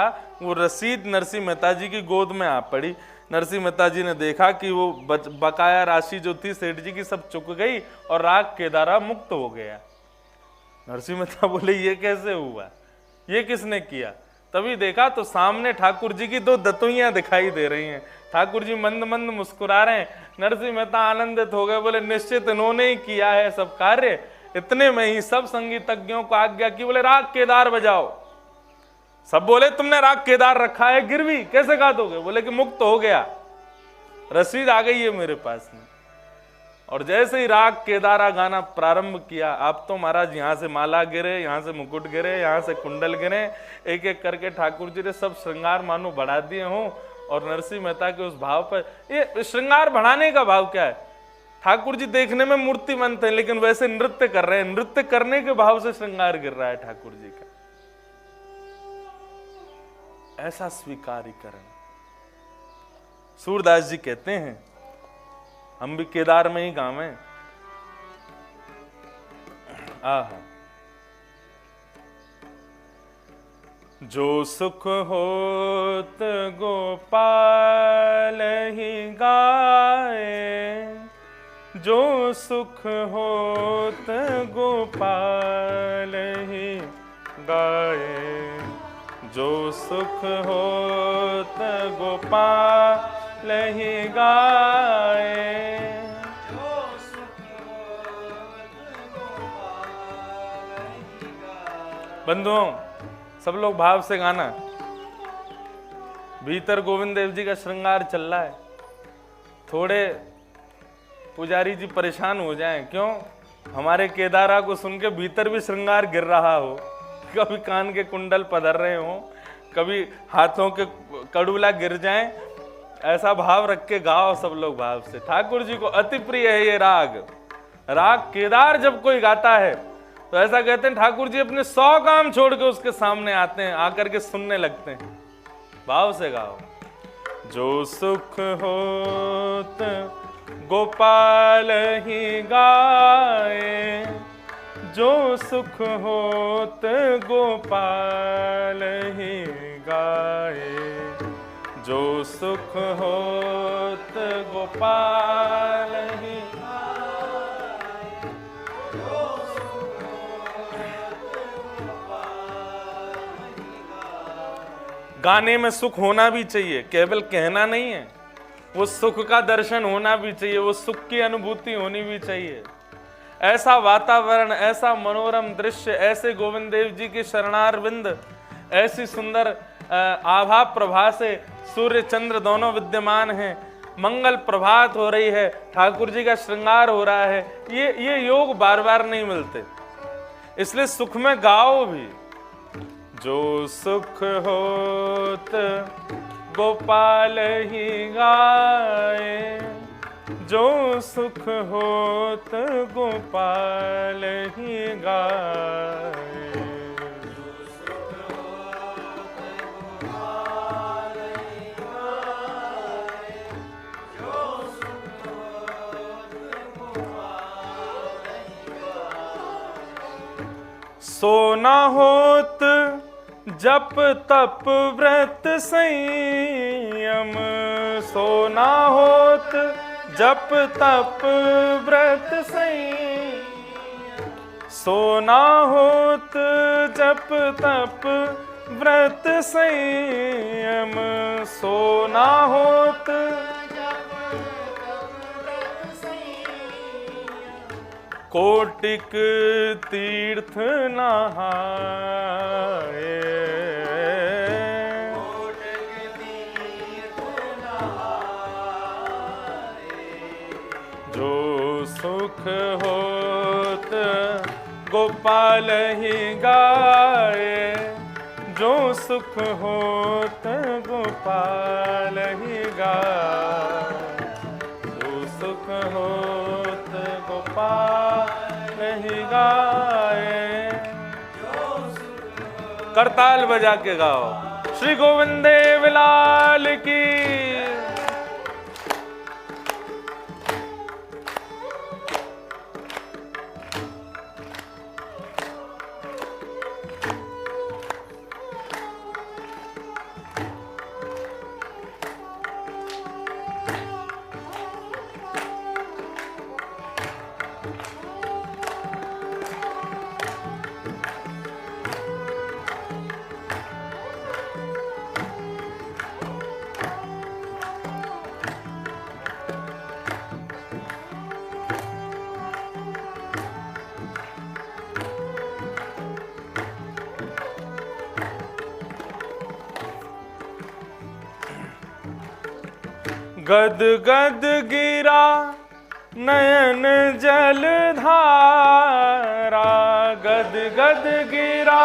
वो रसीद नरसिंह मेहता जी की गोद में आ पड़ी। नरसिंह मेहता जी ने देखा कि वो बकाया राशि जो थी सेठ जी की सब चुक गई और राग केदारा मुक्त हो गया। नरसिंह मेहता बोले ये कैसे हुआ, ये किसने किया? तभी देखा तो सामने ठाकुर जी की दो दतुइयां दिखाई दे रही हैं। ठाकुर जी मंद मंद मुस्कुरा रहे हैं। नरसिंह मेहता आनंदित हो गए, बोले निश्चित इन्होंने ही किया है सब कार्य। इतने में ही सब संगीतज्ञों को आज्ञा की, बोले राग केदार बजाओ। सब बोले तुमने राग केदार रखा है गिरवी, कैसे गा दोगे? बोले कि मुक्त हो गया, रसीद आ गई है मेरे पास में। और जैसे ही राग केदारा गाना प्रारंभ किया, आप तो महाराज यहाँ से माला गिरे, यहाँ से मुकुट गिरे, यहाँ से कुंडल गिरे, एक एक करके ठाकुर जी ने सब श्रृंगार मानो बढ़ा दिए हों। और नरसिंह मेहता के उस भाव पर, ये श्रृंगार बढ़ाने का भाव क्या है? ठाकुर जी देखने में मूर्तिमंत है, लेकिन वैसे नृत्य कर रहे हैं, नृत्य करने के भाव से श्रृंगार गिर रहा है ठाकुर जी का। ऐसा स्वीकारीकरण। सूरदास जी कहते हैं, हम भी केदार में ही गावें। आहा, जो सुख होत गोपाल ही गाए, जो सुख होत गोपाल ही गाए, जो सुख होत गोपाल ही गाए। बंधुओं, सब लोग भाव से गाना। भीतर गोविंद देव जी का श्रृंगार चल रहा है। थोड़े पुजारी जी परेशान हो जाएं, क्यों? हमारे केदारा को सुन के भीतर भी श्रृंगार गिर रहा हो, कभी कान के कुंडल पधर रहे हो, कभी हाथों के कड़ूला गिर जाएं। ऐसा भाव रख के गाओ सब लोग भाव से। ठाकुर जी को अति प्रिय है ये राग। राग केदार जब कोई गाता है तो ऐसा कहते हैं ठाकुर जी अपने 100 काम छोड़ के उसके सामने आते हैं, आकर के सुनने लगते हैं। भाव से गाओ। जो सुख होत गोपाल ही गाए, जो सुख होत गोपाल ही गाए, जो सुख होत गोपाल ही। गाने में सुख होना भी चाहिए, केवल कहना नहीं है, वो सुख का दर्शन होना भी चाहिए, वो सुख की अनुभूति होनी भी चाहिए। ऐसा वातावरण, ऐसा मनोरम दृश्य, ऐसे गोविंद देव जी के शरणारविंद, ऐसी सुंदर आभा प्रभा से सूर्य चंद्र दोनों विद्यमान हैं, मंगल प्रभात हो रही है, ठाकुर जी का श्रृंगार हो रहा है। ये योग बार बार नहीं मिलते, इसलिए सुख में गाओ भी। जो सुख होत गोपाल ही गाए, जो सुख होत गोपाल ही गाए। सोना होत जप तप व्रत संयम, सोना होत जप तप व्रत संयम, सोना होत जप तप व्रत संयम सोना होत, कोटिक तीर्थ नहाए। जो सुख होत गोपाल ही गाए, जो सुख होत गोपाल ही गाए, जो सुख होत गोपाल ही गाए। करताल बजा के गाओ, श्री गोविंद देव लाल की। गद गद गिरा नयन जल धारा, गद गद गिरा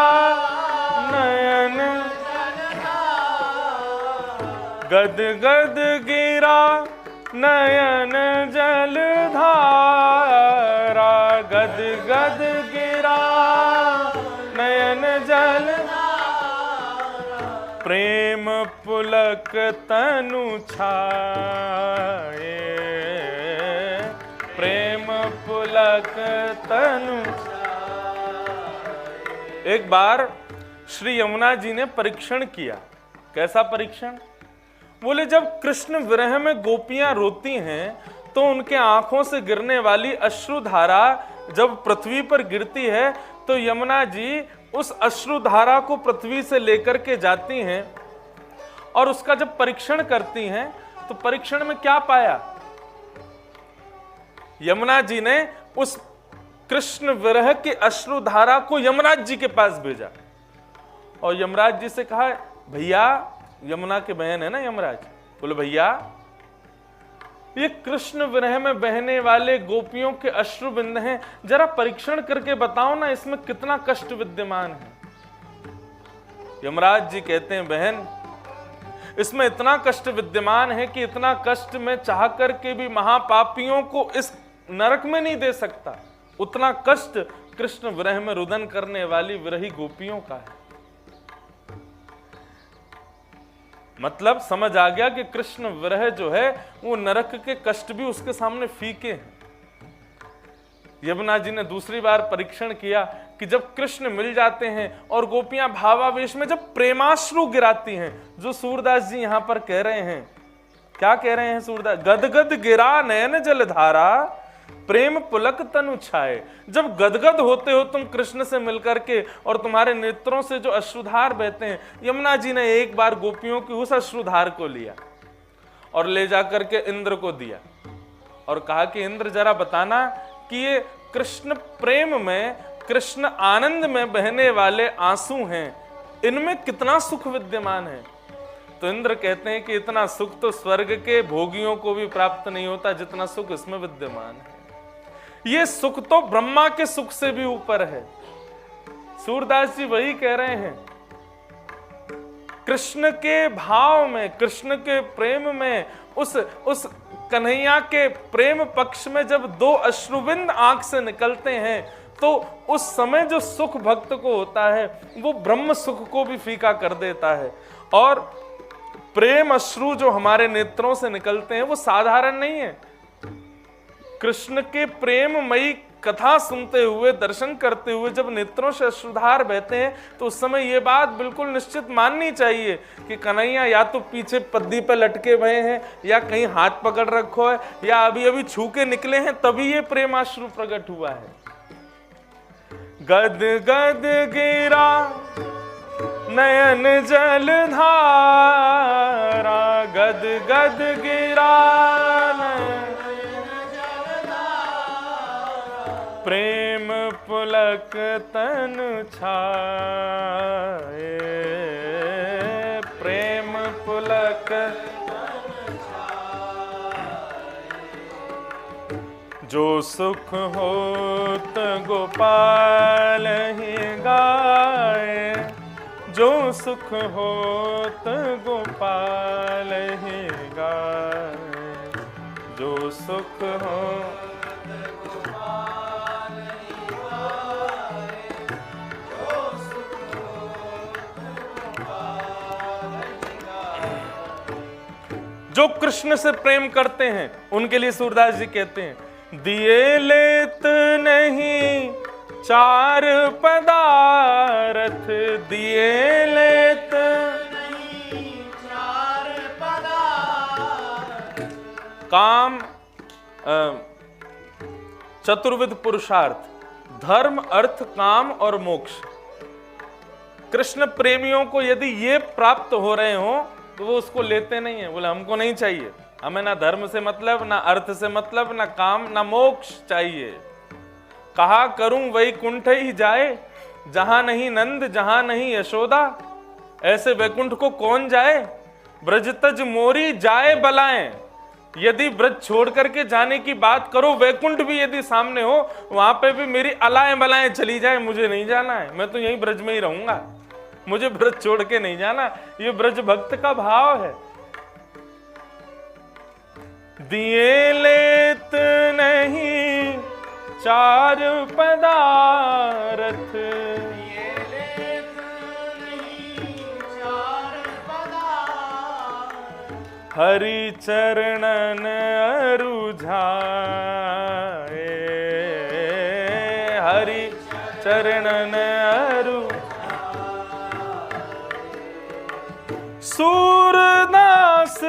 नयन, गद गद गिरा नयन जल धारा, गद गद गिरा नयन जल, प्रेम पुलक तनु छाए, प्रेम पुलक तनु। एक बार श्री यमुना जी ने परीक्षण किया। कैसा परीक्षण? बोले जब कृष्ण विरह में गोपियां रोती हैं तो उनके आंखों से गिरने वाली अश्रुधारा जब पृथ्वी पर गिरती है तो यमुना जी उस अश्रुधारा को पृथ्वी से लेकर के जाती हैं और उसका जब परीक्षण करती हैं तो परीक्षण में क्या पाया? यमुना जी ने उस कृष्ण विरह के अश्रुधारा को यमराज जी के पास भेजा और यमराज जी से कहा, भैया, यमुना के बहन है ना यमराज, बोले भैया ये कृष्ण विरह में बहने वाले गोपियों के अश्रु बिंद हैं, जरा परीक्षण करके बताओ ना इसमें कितना कष्ट विद्यमान है। यमराज जी कहते हैं, बहन इसमें इतना कष्ट विद्यमान है कि इतना कष्ट मैं चाह करके भी महापापियों को इस नरक में नहीं दे सकता, उतना कष्ट कृष्ण विरह में रुदन करने वाली विरही गोपियों का है। मतलब समझ आ गया कि कृष्ण विरह जो है वो नरक के कष्ट भी उसके सामने फीके हैं। यमुना जी ने दूसरी बार परीक्षण किया कि जब कृष्ण मिल जाते हैं और गोपियां भावावेश में जब प्रेमाश्रु गिराती हैं, जो सूरदास जी यहां पर कह रहे हैं, क्या कह रहे हैं सूरदास? गदगद गिरा नयन जलधारा, प्रेम पुलक तनु छाए। जब गदगद होते हो तुम कृष्ण से मिलकर के और तुम्हारे नेत्रों से जो अश्रुधार बहते हैं, यमुना जी ने एक बार गोपियों की उस अश्रुधार को लिया और ले जाकर के इंद्र को दिया और कहा कि इंद्र जरा बताना कि ये कृष्ण प्रेम में, कृष्ण आनंद में बहने वाले आंसू हैं, इनमें कितना सुख विद्यमान है। तो इंद्र कहते हैं कि इतना सुख तो स्वर्ग के भोगियों को भी प्राप्त नहीं होता जितना सुख इसमें विद्यमान है। ये सुख तो ब्रह्मा के सुख से भी ऊपर है। सूरदास जी वही कह रहे हैं, कृष्ण के भाव में, कृष्ण के प्रेम में, उस कन्हैया के प्रेम पक्ष में जब दो अश्रुबिंद आंख से निकलते हैं तो उस समय जो सुख भक्त को होता है वो ब्रह्म सुख को भी फीका कर देता है। और प्रेम अश्रु जो हमारे नेत्रों से निकलते हैं वो साधारण नहीं है। कृष्ण के प्रेममयी कथा सुनते हुए, दर्शन करते हुए जब नेत्रों से अश्रुधार बहते हैं तो उस समय ये बात बिल्कुल निश्चित माननी चाहिए कि कन्हैया या तो पीछे पद्दी पर लटके हुए हैं या कहीं हाथ पकड़ रखो है या अभी अभी छू के निकले हैं, तभी ये प्रेमाश्रु प्रकट हुआ है। गद गद गिरा नयन जल धारा गद गद गिरा, प्रेम पुलक तन छाए, प्रेम पुलक जो सुख होत गोपाल ही गाए, जो सुख होत गोपाल ही गाए, जो सुख हो जो कृष्ण से प्रेम करते हैं उनके लिए सूरदास जी कहते हैं, दिए लेत नहीं चार पदार्थ, दिए लेत नहीं चार पदार्थ, काम चतुर्विध पुरुषार्थ, धर्म अर्थ काम और मोक्ष। कृष्ण प्रेमियों को यदि ये प्राप्त हो रहे हो तो वो उसको लेते नहीं है, बोले हमको नहीं चाहिए, हमें ना धर्म से मतलब, ना अर्थ से मतलब, ना काम, ना मोक्ष चाहिए। कहा करूं वैकुंठ ही जाए, जहां नहीं नंद जहां नहीं यशोदा, ऐसे वैकुंठ को कौन जाए, ब्रज तज मोरी जाए बलाएं। यदि ब्रज छोड़ करके जाने की बात करो, वैकुंठ भी यदि सामने हो, वहां पे भी मेरी अलाएं बलाएं चली जाए, मुझे नहीं जाना है, मैं तो यहीं ब्रज में ही रहूंगा, मुझे ब्रज छोड़ के नहीं जाना। ये ब्रज भक्त का भाव है। दिए लेत नहीं चार पदार्थ, दिए लेत नहीं चार पदार्थ, हरि चरणन अरुझाए, हरि चरणन अरु, सूरदास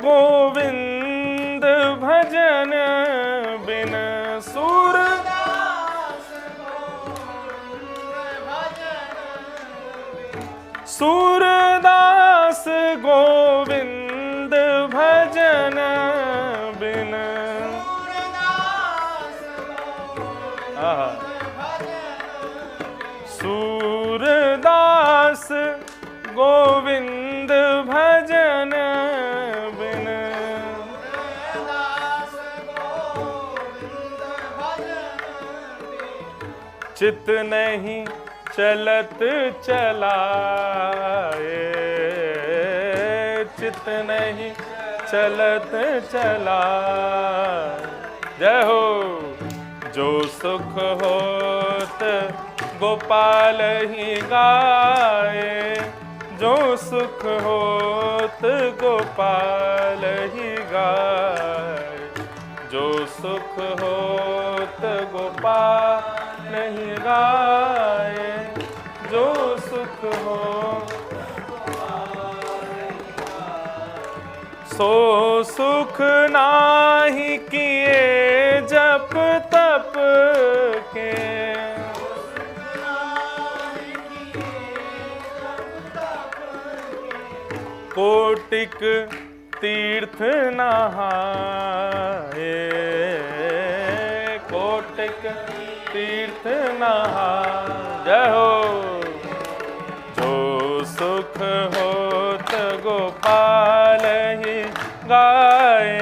गोविंद भजन बिन, सूरदास सूरदास गोविंद भजन बिन, सूरदास गोविंद भजन बिन, चित नहीं चलत चलाए, चित नहीं चलत चलाए। जय हो। जो सुख होत गोपाल ही गाए, जो सुख होत गोपाल ही गाए, जो सुख होत गोपाल ही गाए, जो सुख हो सो सुख नाही किए जप तप के, कोटिक तीर्थ नहाए, कोटिक तीर्थ नहाए। जय हो। जो सुख होत गोपाल ही गाए,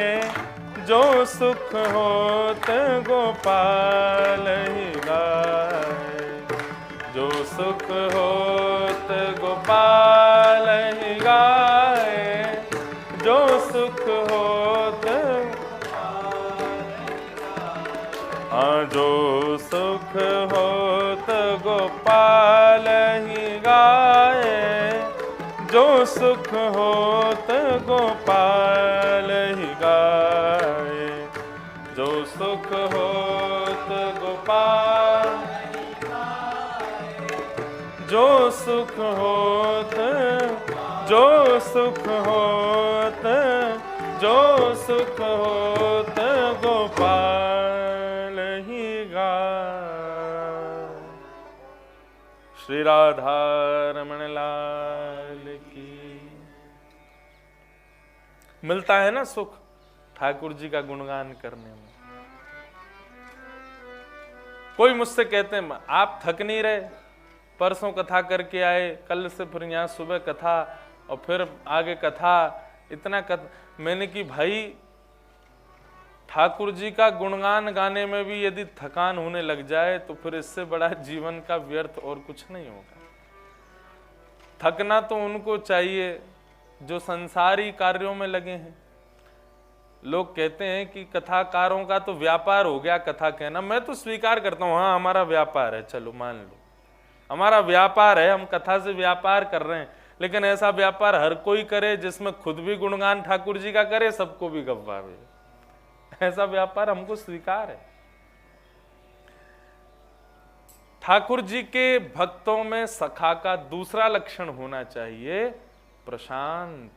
जो सुख होत गोपाल ही गाए, जो सुख होत गोपाल ही गाए, जो सुख होत, जो सुख होत गोपाल ही गाए, जो सुख होत गोपाल ही गाए, जो सुख होत गोपाल, जो सुख होत, जो सुख होत, जो सुख होत गोपाल ही गाए। श्री राधा रमण लाल। मिलता है ना सुख ठाकुर जी का गुणगान करने में। कोई मुझसे कहते हैं आप थक नहीं रहे, परसों कथा करके आए, कल से फिर यहाँ सुबह कथा और फिर आगे कथा, इतना कथा। मैंने कि भाई ठाकुर जी का गुणगान गाने में भी यदि थकान होने लग जाए तो फिर इससे बड़ा जीवन का व्यर्थ और कुछ नहीं होगा। थकना तो उनको चाहिए जो संसारी कार्यों में लगे हैं। लोग कहते हैं कि कथाकारों का तो व्यापार हो गया कथा कहना। मैं तो स्वीकार करता हूं, हाँ हमारा व्यापार है, चलो मान लो हमारा व्यापार है, हम कथा से व्यापार कर रहे हैं। लेकिन ऐसा व्यापार हर कोई करे जिसमें खुद भी गुणगान ठाकुर जी का करे, सबको भी गवावे, ऐसा व्यापार हमको स्वीकार है। ठाकुर जी के भक्तों में सखा का दूसरा लक्षण होना चाहिए प्रशांत।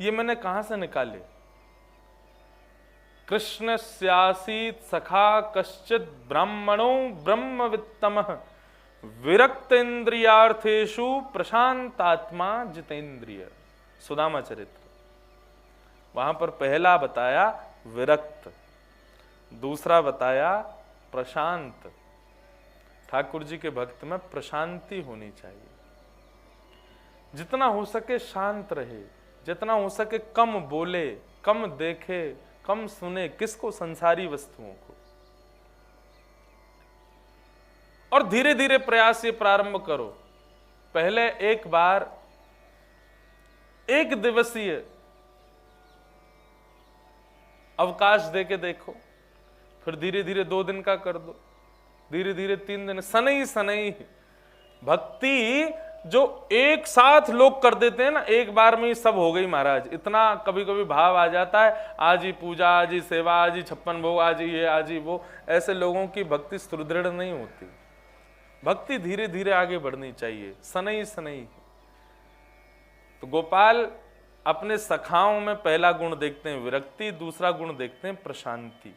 ये मैंने कहां से निकाले? कृष्ण स्यासीत सखा कश्चित ब्राह्मणो ब्रह्मवित्तमः विरक्त इंद्रियार्थेषु प्रशांतात्मा जितेंद्रिय। सुदामा चरित्र। वहां पर पहला बताया विरक्त, दूसरा बताया प्रशांत। ठाकुर जी के भक्त में प्रशांति होनी चाहिए, जितना हो सके शांत रहे, जितना हो सके कम बोले, कम देखे, कम सुने, किसको? संसारी वस्तुओं को। और धीरे धीरे प्रयास ये प्रारंभ करो। पहले एक बार एक दिवसीय अवकाश देके देखो, फिर धीरे धीरे 2 दिन का कर दो, धीरे धीरे 3 दिन, सनई सनई। भक्ति जो एक साथ लोग कर देते हैं ना, एक बार में ही सब हो गई महाराज, इतना कभी कभी भाव आ जाता है, आज ही पूजा, आज ही सेवा, आज ही 56 भोग, आज ही ये, आज ही वो। ऐसे लोगों की भक्ति सुदृढ़ नहीं होती। भक्ति धीरे धीरे आगे बढ़नी चाहिए, सनई सनई। तो गोपाल अपने सखाओं में पहला गुण देखते हैं विरक्ति, दूसरा गुण देखते हैं प्रशांति।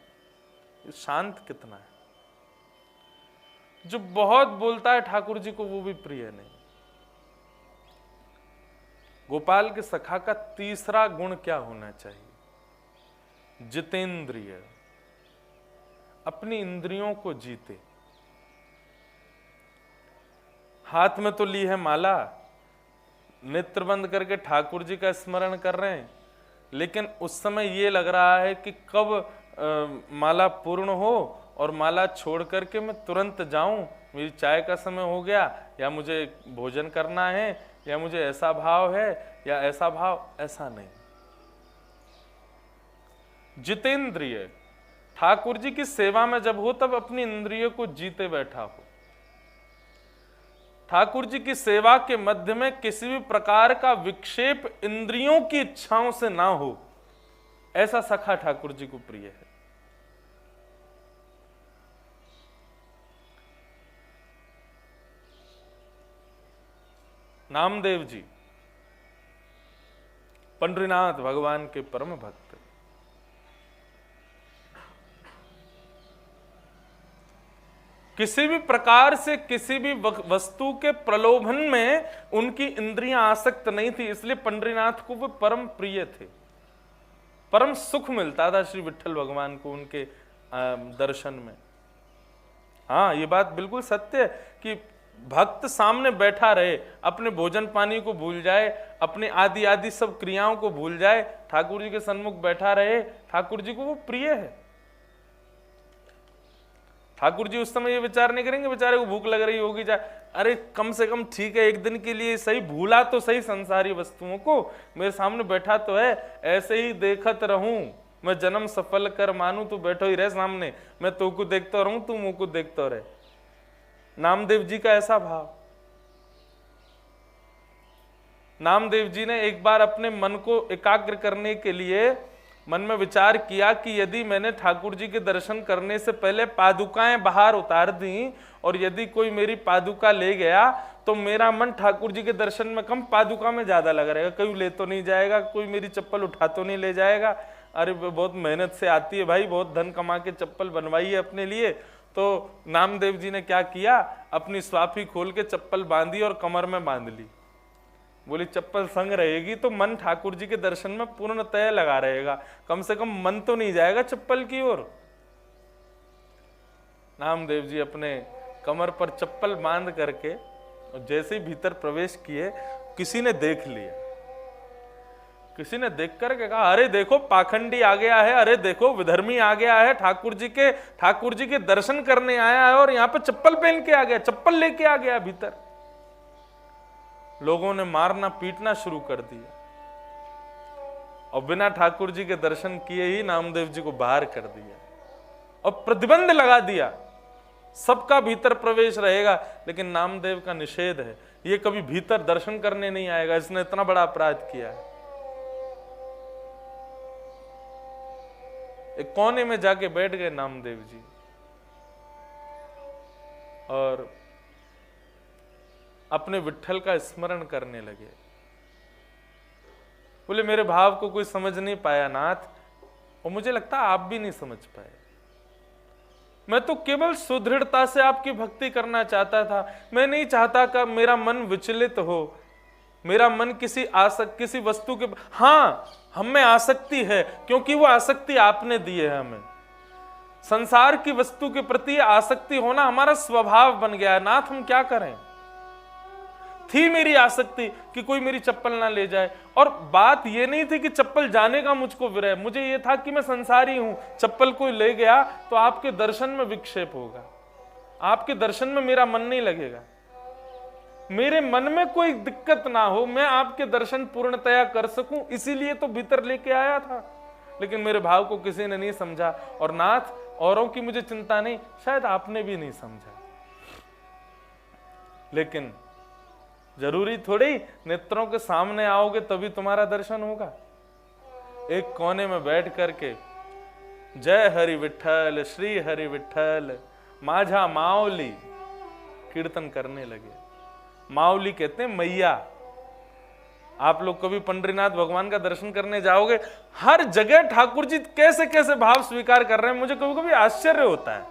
शांत कितना है? जो बहुत बोलता है ठाकुर जी को वो भी प्रिय नहीं। गोपाल के सखा का तीसरा गुण क्या होना चाहिए? जितेंद्रिय। अपनी इंद्रियों को जीते। हाथ में तो ली है माला, नेत्र बंद करके ठाकुर जी का स्मरण कर रहे हैं, लेकिन उस समय ये लग रहा है कि कब माला पूर्ण हो और माला छोड़ करके मैं तुरंत जाऊं, मेरी चाय का समय हो गया, या मुझे भोजन करना है, या मुझे ऐसा भाव है या ऐसा भाव। ऐसा नहीं। जितेंद्रिय। ठाकुर जी की सेवा में जब हो तब अपनी इंद्रियों को जीते बैठा हो। ठाकुर जी की सेवा के मध्य में किसी भी प्रकार का विक्षेप इंद्रियों की इच्छाओं से ना हो, ऐसा सखा ठाकुर जी को प्रिय है। नामदेव जी पंडरीनाथ भगवान के परम भक्त, किसी भी प्रकार से किसी भी वस्तु के प्रलोभन में उनकी इंद्रियां आसक्त नहीं थी, इसलिए पंडरीनाथ को वो परम प्रिय थे। परम सुख मिलता था श्री विट्ठल भगवान को उनके दर्शन में। हाँ, ये बात बिल्कुल सत्य है कि भक्त सामने बैठा रहे, अपने भोजन पानी को भूल जाए, अपने आदि आदि सब क्रियाओं को भूल जाए, ठाकुर जी के सन्मुख बैठा रहे, ठाकुर जी को वो प्रिय है। ठाकुर जी उस समय ये विचार नहीं करेंगे बेचारे को भूख लग रही होगी, अरे कम से कम ठीक है एक दिन के लिए सही, भूला तो सही संसारी वस्तुओं को, मेरे सामने बैठा तो है, ऐसे ही देखत रहूं मैं जन्म सफल कर मानू, तू बैठो ही रहे सामने, मैं तो को देखता रहूं, तू मुंह को देखता रहे। नामदेव जी का ऐसा भाव। नामदेव जी ने एक बार अपने मन को एकाग्र करने के लिए मन में विचार किया कि यदि मैंने ठाकुर जी के दर्शन करने से पहले पादुकाएं बाहर उतार दी और यदि कोई मेरी पादुका ले गया तो मेरा मन ठाकुर जी के दर्शन में कम, पादुका में ज्यादा लगा रहेगा। कोई ले तो नहीं जाएगा, कोई मेरी चप्पल उठा तो नहीं ले जाएगा, अरे बहुत मेहनत से आती है भाई, बहुत धन कमा के चप्पल बनवाई है अपने लिए। तो नामदेव जी ने क्या किया, अपनी स्वाफी खोल के चप्पल बांधी और कमर में बांध ली। बोली चप्पल संग रहेगी तो मन ठाकुर जी के दर्शन में पूर्णतः लगा रहेगा, कम से कम मन तो नहीं जाएगा चप्पल की ओर। नामदेव जी अपने कमर पर चप्पल बांध करके और जैसे ही भीतर प्रवेश किए, किसी ने देख लिया। किसी ने देख करके कहा, अरे देखो पाखंडी आ गया है, अरे देखो विधर्मी आ गया है, ठाकुर जी के दर्शन करने आया है और यहाँ पे चप्पल पहन के आ गया, चप्पल लेके आ गया भीतर। लोगों ने मारना पीटना शुरू कर दिया और बिना ठाकुर जी के दर्शन किए ही नामदेव जी को बाहर कर दिया और प्रतिबंध लगा दिया, सबका भीतर प्रवेश रहेगा, लेकिन नामदेव का निषेध है, ये कभी भीतर दर्शन करने नहीं आएगा, इसने इतना बड़ा अपराध किया है। एक कोने में जाके बैठ गए नामदेव जी और अपने विट्ठल का स्मरण करने लगे। बोले मेरे भाव को कोई समझ नहीं पाया नाथ, और मुझे लगता आप भी नहीं समझ पाए। मैं तो केवल सुदृढ़ता से आपकी भक्ति करना चाहता था, मैं नहीं चाहता कि मेरा मन विचलित हो, मेरा मन किसी वस्तु के, हाँ हम में आसक्ति है, क्योंकि वो आसक्ति आपने दी है हमें। संसार की वस्तु के प्रति आसक्ति होना हमारा स्वभाव बन गया है। नाथ हम क्या करें, थी मेरी आसक्ति कि कोई मेरी चप्पल ना ले जाए, और बात ये नहीं थी कि चप्पल जाने का मुझको विरह, मुझे ये था कि मैं संसारी हूं, चप्पल कोई ले गया तो आपके दर्शन में विक्षेप होगा, आपके दर्शन में मेरा मन नहीं लगेगा, मेरे मन में कोई दिक्कत ना हो, मैं आपके दर्शन पूर्णतया कर सकूं, इसीलिए तो भीतर लेके आया था। लेकिन मेरे भाव को किसी ने नहीं समझा, और नाथ औरों की मुझे चिंता नहीं, शायद आपने भी नहीं समझा। लेकिन जरूरी थोड़ी नेत्रों के सामने आओगे तभी तुम्हारा दर्शन होगा। एक कोने में बैठ करके जय हरि विठ्ठल श्री हरि विठ्ठल माझा माओली कीर्तन करने लगे। माओली कहते हैं मैया। आप लोग कभी पंडरीनाथ भगवान का दर्शन करने जाओगे, हर जगह ठाकुर जी कैसे कैसे भाव स्वीकार कर रहे हैं, मुझे कभी कभी आश्चर्य होता है।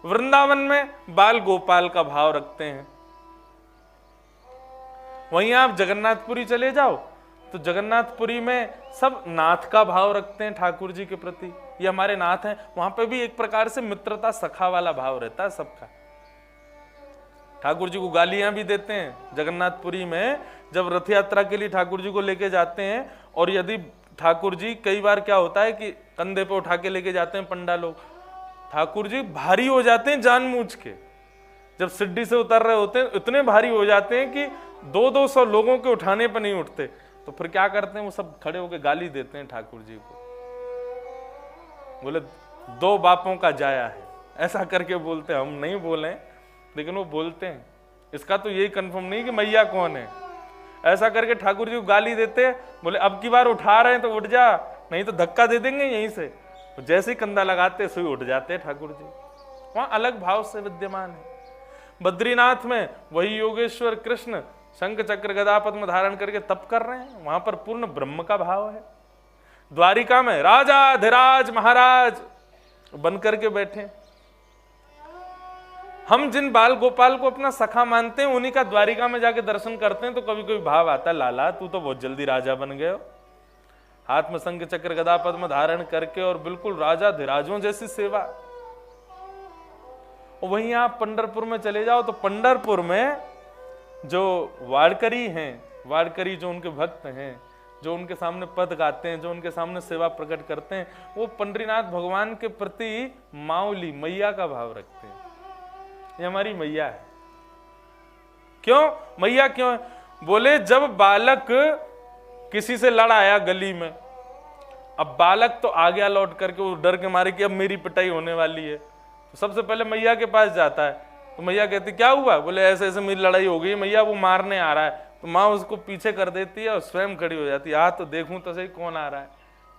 वृंदावन में बाल गोपाल का भाव रखते हैं, वहीं आप जगन्नाथपुरी चले जाओ तो जगन्नाथपुरी में सब नाथ का भाव रखते हैं ठाकुर जी के प्रति, ये हमारे नाथ हैं। वहां पे भी एक प्रकार से मित्रता सखा वाला भाव रहता है सबका। ठाकुर जी को गालियां भी देते हैं जगन्नाथपुरी में, जब रथ यात्रा के लिए ठाकुर जी को लेके जाते हैं, और यदि ठाकुर जी, कई बार क्या होता है कि कंधे पे उठा के लेके जाते हैं पंडा लोग, ठाकुर जी भारी हो जाते हैं जानबूझ के, जब सिड्डी से उतर रहे होते हैं इतने भारी हो जाते हैं कि 200 लोगों के उठाने पर नहीं उठते, तो फिर क्या करते हैं वो सब खड़े होकर गाली देते हैं ठाकुर जी को, बोले 2 बापों का जाया है, ऐसा करके बोलते हैं। हम नहीं बोले लेकिन वो बोलते हैं, इसका तो यही कंफर्म नहीं कि मैया कौन है, ऐसा करके ठाकुर जी को गाली देते हैं। बोले अब की बार उठा रहे हैं तो उठ जा, नहीं तो धक्का दे देंगे यहीं से। जैसे ही कंधा लगाते सुई उठ जाते हैं ठाकुर जी, वहां अलग भाव से विद्यमान है। बद्रीनाथ में वही योगेश्वर कृष्ण शंख चक्र गदा पद्म धारण करके तप कर रहे हैं, वहां पर पूर्ण ब्रह्म का भाव है। द्वारिका में राजा धीराज महाराज बन करके बैठे। हम जिन बाल गोपाल को अपना सखा मानते हैं उन्हीं का द्वारिका में जाके दर्शन करते हैं, तो कभी कोई भाव आता है, लाला तू तो बहुत जल्दी राजा बन गए हो, हाथ में शंख चक्र गदा पद्म धारण करके और बिल्कुल राजा धीराजों जैसी सेवा। और वहीं आप पंढरपुर में चले जाओ तो पंढरपुर में जो वारकरी हैं, वारकरी जो उनके भक्त हैं, जो उनके सामने पद गाते हैं, जो उनके सामने सेवा प्रकट करते हैं, वो पंडरीनाथ भगवान के प्रति माउली मैया का भाव रखते हैं। ये हमारी मैया है। क्यों मैया क्यों है? बोले जब बालक किसी से लड़ आया गली में, अब बालक तो आ गया लौट करके, वो डर के मारे कि अब मेरी पिटाई होने वाली है, तो सबसे पहले मैया के पास जाता है। तो मैया कहती क्या हुआ? बोले ऐसे ऐसे मेरी लड़ाई हो गई मैया, वो मारने आ रहा है। तो माँ उसको पीछे कर देती है और स्वयं खड़ी हो जाती है, हाँ तो देखूं तो सही कौन आ रहा है।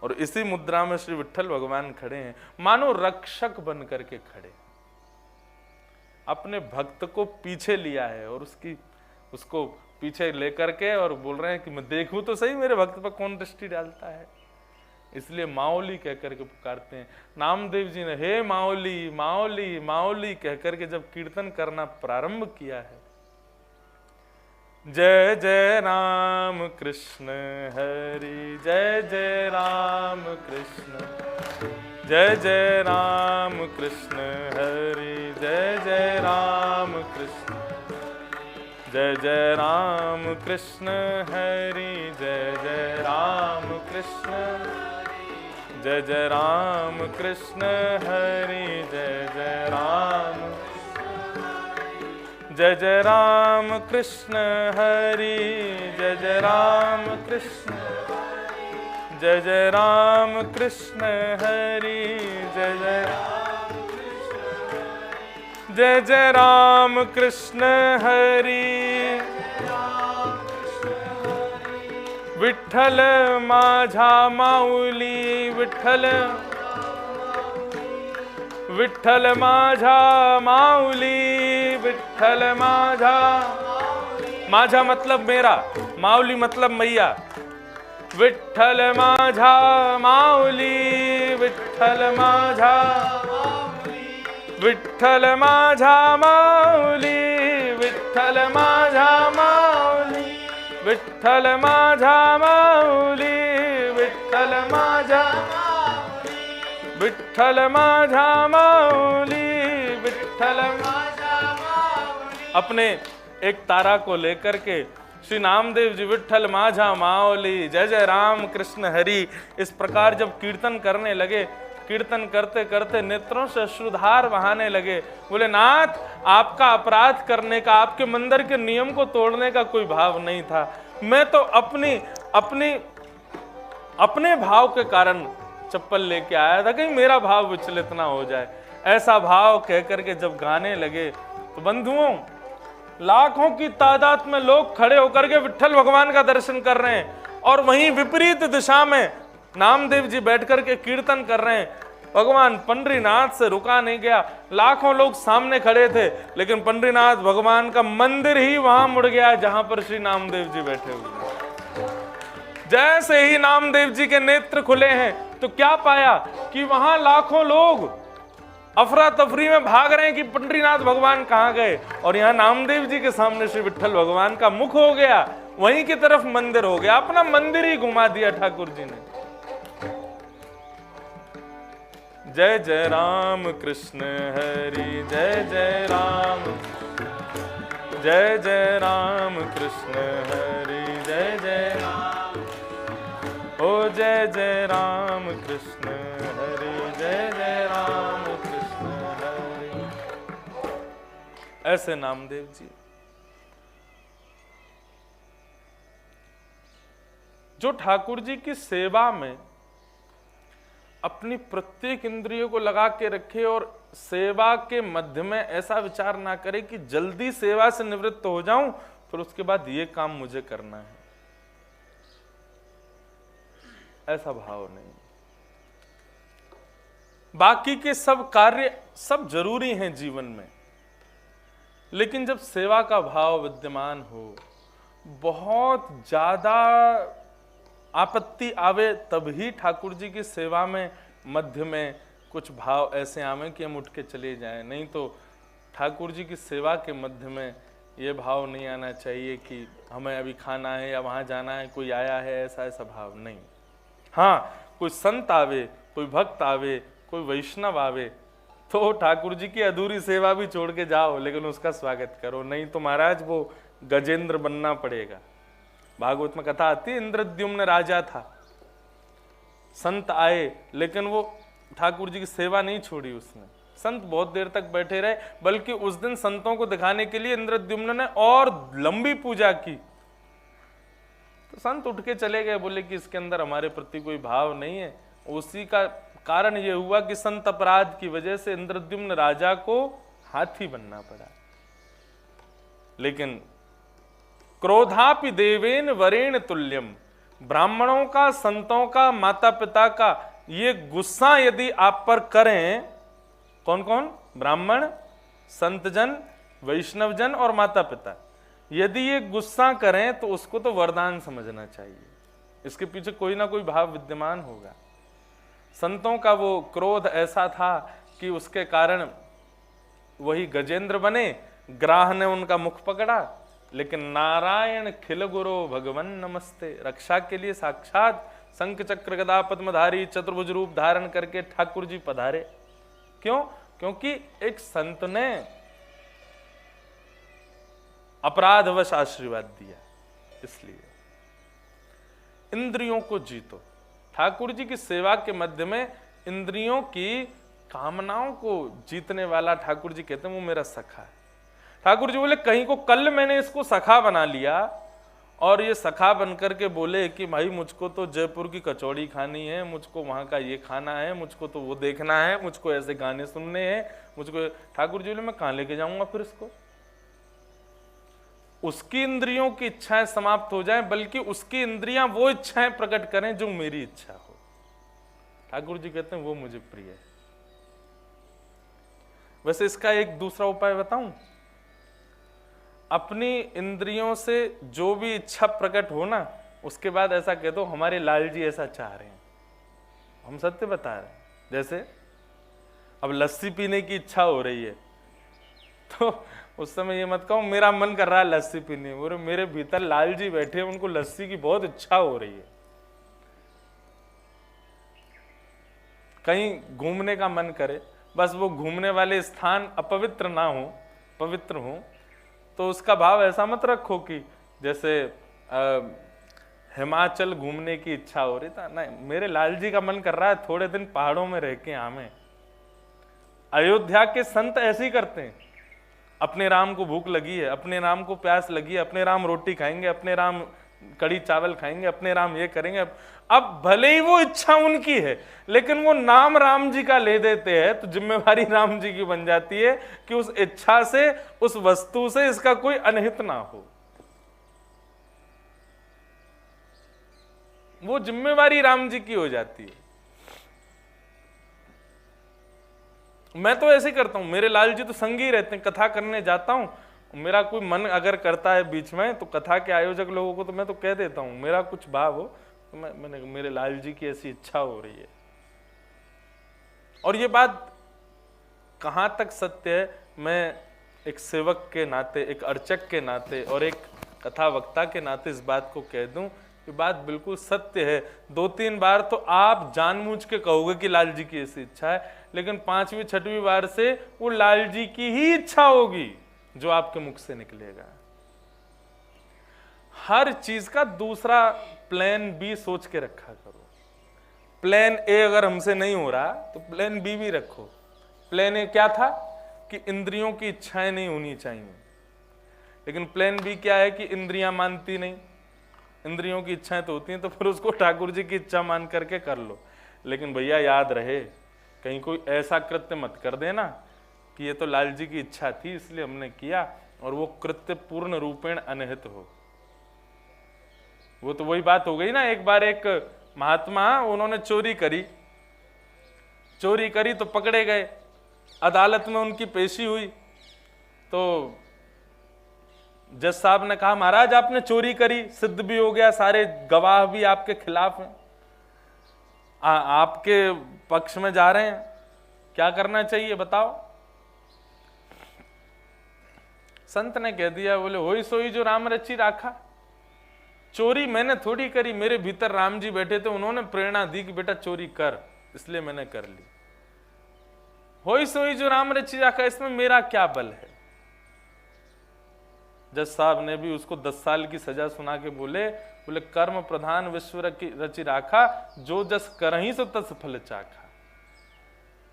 और इसी मुद्रा में श्री विट्ठल भगवान खड़े हैं, मानो रक्षक बन करके खड़े, अपने भक्त को पीछे लिया है और उसको पीछे लेकर के और बोल रहे हैं कि मैं देखूं तो सही मेरे भक्त पर कौन दृष्टि डालता है। इसलिए माओली कह करके पुकारते हैं। नामदेव जी ने हे माओली माओली माओली कह करके जब कीर्तन करना प्रारंभ किया है, जय जय राम कृष्ण हरि, जय जय राम कृष्ण, जय जय राम कृष्ण हरि, जय जय राम कृष्ण, जय जय राम कृष्ण हरि, जय जय राम कृष्ण, जय जय राम कृष्ण हरि, जय जय राम, जय जय राम कृष्ण हरि, जय जय राम कृष्ण, जय जय राम कृष्ण हरि, जय जय, जय जय राम कृष्ण हरि। विठ्ठल माझा माऊली, विठ्ठल, विठ्ठल माझा माऊली, विठ्ठल माझा, माझा मतलब मेरा, माऊली मतलब मैया। विठ्ठल माझा माऊली, विठ्ठल माझा, विठ्ठल माझा माऊली, विठ्ठल माझा माऊली, विठ्ठल माझा माऊली, विठ्ठल माझा, विठ्ठल माझा माऊली, विठ्ठल माझा माऊली। अपने एक तारा को लेकर के श्री नामदेव जी विठ्ठल माझा माऊली, जय जय राम कृष्ण हरि, इस प्रकार जब कीर्तन करने लगे, कीर्तन करते करते नेत्रों से अश्रुधार बहाने लगे। बोले नाथ, आपका अपराध करने का, आपके मंदिर के नियम को तोड़ने का कोई भाव नहीं था। मैं तो अपने भाव के कारण चप्पल लेके आया था, कहीं मेरा भाव विचलित ना हो जाए। ऐसा भाव कह करके जब गाने लगे तो बंधुओं, लाखों की तादाद में लोग खड़े होकर के विठ्ठल भगवान का दर्शन कर रहे हैं और वहीं विपरीत दिशा में नामदेव जी बैठ करके कीर्तन कर रहे हैं। भगवान पंडरीनाथ से रुका नहीं गया। लाखों लोग सामने खड़े थे, लेकिन पंडरीनाथ भगवान का मंदिर ही वहां मुड़ गया जहां पर श्री नामदेव जी बैठे हुए। जैसे ही नामदेव जी के नेत्र खुले हैं तो क्या पाया कि वहां लाखों लोग अफरा तफरी में भाग रहे हैं कि पंडरीनाथ भगवान कहां गए, और यहाँ नामदेव जी के सामने श्री विठ्ठल भगवान का मुख हो गया, वहीं की तरफ मंदिर हो गया। अपना मंदिर ही घुमा दिया ठाकुर जी ने। जय जय राम कृष्ण हरि, जय जय राम, जय जय राम कृष्ण हरि, जय जय राम, ओ जय जय राम कृष्ण हरि, जय जय राम कृष्ण हरि। ऐसे नामदेव जी जो ठाकुर जी की सेवा में अपनी प्रत्येक इंद्रियों को लगा के रखे और सेवा के मध्य में ऐसा विचार ना करे कि जल्दी सेवा से निवृत्त हो जाऊं फिर उसके बाद ये काम मुझे करना है, ऐसा भाव नहीं। बाकी के सब कार्य सब जरूरी हैं जीवन में, लेकिन जब सेवा का भाव विद्यमान हो, बहुत ज्यादा आपत्ति आवे तभी ठाकुर जी की सेवा में मध्य में कुछ भाव ऐसे आवे कि हम उठ के चले जाएं। नहीं तो ठाकुर जी की सेवा के मध्य में ये भाव नहीं आना चाहिए कि हमें अभी खाना है या वहाँ जाना है, कोई आया है, ऐसा भाव नहीं। हाँ, कोई संत आवे, कोई भक्त आवे, कोई वैष्णव आवे तो ठाकुर जी की अधूरी सेवा भी छोड़ के जाओ, लेकिन उसका स्वागत करो। नहीं तो महाराज वो गजेंद्र बनना पड़ेगा। भागवत में कथा आती है, इंद्रद्युम्न राजा था, संत आए लेकिन वो ठाकुर जी की सेवा नहीं छोड़ी उसने। संत बहुत देर तक बैठे रहे, बल्कि उस दिन संतों को दिखाने के लिए इंद्रद्युम्न ने और लंबी पूजा की। तो संत उठ के चले गए, बोले कि इसके अंदर हमारे प्रति कोई भाव नहीं है। उसी का कारण यह हुआ कि संत अपराध की वजह से इंद्रद्युम्न राजा को हाथी बनना पड़ा। लेकिन क्रोधापि देवेन वरेण तुल्यम, ब्राह्मणों का, संतों का, माता पिता का ये गुस्सा यदि आप पर करें, कौन कौन? ब्राह्मण, संतजन, वैष्णवजन और माता पिता, यदि ये गुस्सा करें तो उसको तो वरदान समझना चाहिए। इसके पीछे कोई ना कोई भाव विद्यमान होगा। संतों का वो क्रोध ऐसा था कि उसके कारण वही गजेंद्र बने, ग्राह ने उनका मुख पकड़ा, लेकिन नारायण खिल गुरो भगवन नमस्ते, रक्षा के लिए साक्षात शंख चक्र गदा पद्मधारी चतुर्भुज रूप धारण करके ठाकुर जी पधारे। क्यों? क्योंकि एक संत ने अपराधवश आशीर्वाद दिया। इसलिए इंद्रियों को जीतो। ठाकुर जी की सेवा के मध्य में इंद्रियों की कामनाओं को जीतने वाला ठाकुर जी कहते हैं वो मेरा सखा है। ठाकुर जी बोले कहीं को कल मैंने इसको सखा बना लिया और ये सखा बनकर के बोले कि भाई मुझको तो जयपुर की कचौड़ी खानी है, मुझको वहां का ये खाना है, मुझको तो वो देखना है, मुझको ऐसे गाने सुनने हैं, मुझको। ठाकुर जी बोले मैं कहां लेके जाऊंगा फिर इसको। उसकी इंद्रियों की इच्छाएं समाप्त हो जाएं, बल्कि उसकी इंद्रियां वो इच्छाएं प्रकट करें जो मेरी इच्छा हो। ठाकुर जी कहते हैं वो मुझे प्रिय है। वैसे इसका एक दूसरा उपाय बताऊं, अपनी इंद्रियों से जो भी इच्छा प्रकट हो ना, उसके बाद ऐसा कह दो हमारे लाल जी ऐसा चाह रहे हैं, हम सत्य बता रहे हैं। जैसे अब लस्सी पीने की इच्छा हो रही है तो उस समय ये मत कहो मेरा मन कर रहा है लस्सी पीने, बोले मेरे भीतर लाल जी बैठे हैं, उनको लस्सी की बहुत इच्छा हो रही है। कहीं घूमने का मन करे, बस वो घूमने वाले स्थान अपवित्र ना हो, पवित्र हो, तो उसका भाव ऐसा मत रखो कि जैसे हिमाचल घूमने की इच्छा हो रही था। नहीं, मेरे लाल जी का मन कर रहा है थोड़े दिन पहाड़ों में रह के आवे। अयोध्या के संत ऐसे ही करते हैं। अपने राम को भूख लगी है, अपने राम को प्यास लगी है, अपने राम रोटी खाएंगे, अपने राम कड़ी चावल खाएंगे, अपने राम ये करेंगे। अब भले ही वो इच्छा उनकी है, लेकिन वो नाम राम जी का ले देते हैं तो जिम्मेवारी राम जी की बन जाती है कि उस इच्छा से, उस वस्तु से इसका कोई अनहित ना हो। वो जिम्मेवारी राम जी की हो जाती है। मैं तो ऐसे करता हूं, मेरे लाल जी तो संग ही रहते हैं, कथा करने जाता हूं, मेरा कोई मन अगर करता है बीच में तो कथा के आयोजक लोगों को तो मैं तो कह देता हूं, मेरा कुछ भाव हो तो मैंने मेरे लाल जी की ऐसी इच्छा हो रही है। और ये बात कहां तक सत्य है, मैं एक सेवक के नाते, एक अर्चक के नाते और एक कथा वक्ता के नाते इस बात को कह दूं, ये बात बिल्कुल सत्य है। 2-3 बार तो आप जानबूझ के कहोगे कि लाल जी की ऐसी इच्छा है, लेकिन 5वीं 6वीं बार से वो लाल जी की ही इच्छा होगी जो आपके मुख से निकलेगा। हर चीज का दूसरा प्लान बी सोच के रखा करो। प्लान ए अगर हमसे नहीं हो रहा तो प्लान बी भी रखो। प्लान ए क्या था कि इंद्रियों की इच्छाएं नहीं होनी चाहिए, लेकिन प्लान बी क्या है कि इंद्रियां मानती नहीं, इंद्रियों की इच्छाएं तो होती हैं, तो फिर उसको ठाकुर जी की इच्छा मान करके कर लो। लेकिन भैया याद रहे, कहीं कोई ऐसा कृत्य मत कर देना कि ये तो लाल जी की इच्छा थी इसलिए हमने किया और वो कृत्य पूर्ण रूपेण अनहित हो। वो तो वही बात हो गई ना, एक बार एक महात्मा, उन्होंने चोरी करी तो पकड़े गए, अदालत में उनकी पेशी हुई तो जज साहब ने कहा महाराज आपने चोरी करी, सिद्ध भी हो गया, सारे गवाह भी आपके खिलाफ हैं, आपके पक्ष में जा रहे हैं, क्या करना चाहिए बताओ। संत ने कह दिया, बोले होई सोई जो राम रची राखा। चोरी मैंने थोड़ी करी, मेरे भीतर राम जी बैठे थे, उन्होंने प्रेरणा दी कि बेटा चोरी कर, इसलिए मैंने कर ली। होई सोई जो राम रची राखा, इसमें मेरा क्या बल है। जज साहब ने भी उसको 10 साल की सजा सुना के बोले कर्म प्रधान विश्व रचि राखा, जो जस करही सो तस फल चाखा।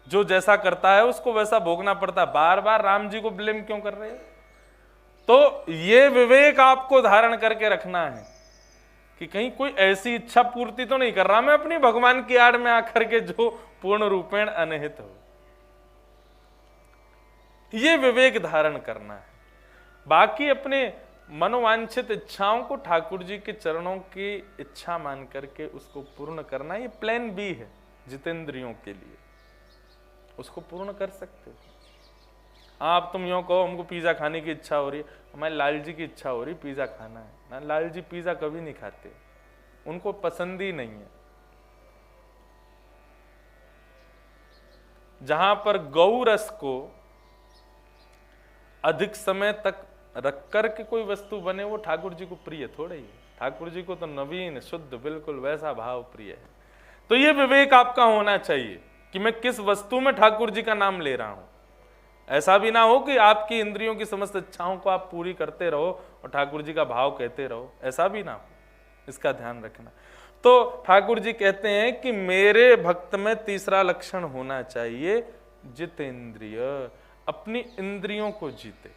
जो जैसा करता है उसको वैसा भोगना पड़ता है। बार बार राम जी को ब्लेम क्यों कर रहे हैं? तो ये विवेक आपको धारण करके रखना है कि कहीं कोई ऐसी इच्छा पूर्ति तो नहीं कर रहा मैं अपनी भगवान की आड़ में आकर के जो पूर्ण रूपेण अनहित हो। ये विवेक धारण करना है। बाकी अपने मनोवांछित इच्छाओं को ठाकुर जी के चरणों की इच्छा मान करके उसको पूर्ण करना, ये प्लान बी है जितेंद्रियों के लिए, उसको पूर्ण कर सकते हो। आप तुम यूं कहो हमको पिज्जा खाने की इच्छा हो रही है, हमारे लाल जी की इच्छा हो रही पिज्जा खाना है ना, लाल जी पिज्जा कभी नहीं खाते, उनको पसंद ही नहीं है। जहां पर गौ रस को अधिक समय तक रख कर के कोई वस्तु बने वो ठाकुर जी को प्रिय थोड़ा ही है। ठाकुर जी को तो नवीन शुद्ध बिल्कुल वैसा भाव प्रिय है। तो ये विवेक आपका होना चाहिए कि मैं किस वस्तु में ठाकुर जी का नाम ले रहा हूं। ऐसा भी ना हो कि आपकी इंद्रियों की समस्त इच्छाओं को आप पूरी करते रहो और ठाकुर जी का भाव कहते रहो, ऐसा भी ना हो, इसका ध्यान रखना। तो ठाकुर जी कहते हैं कि मेरे भक्त में तीसरा लक्षण होना चाहिए जितेंद्रिय, अपनी इंद्रियों को जीते।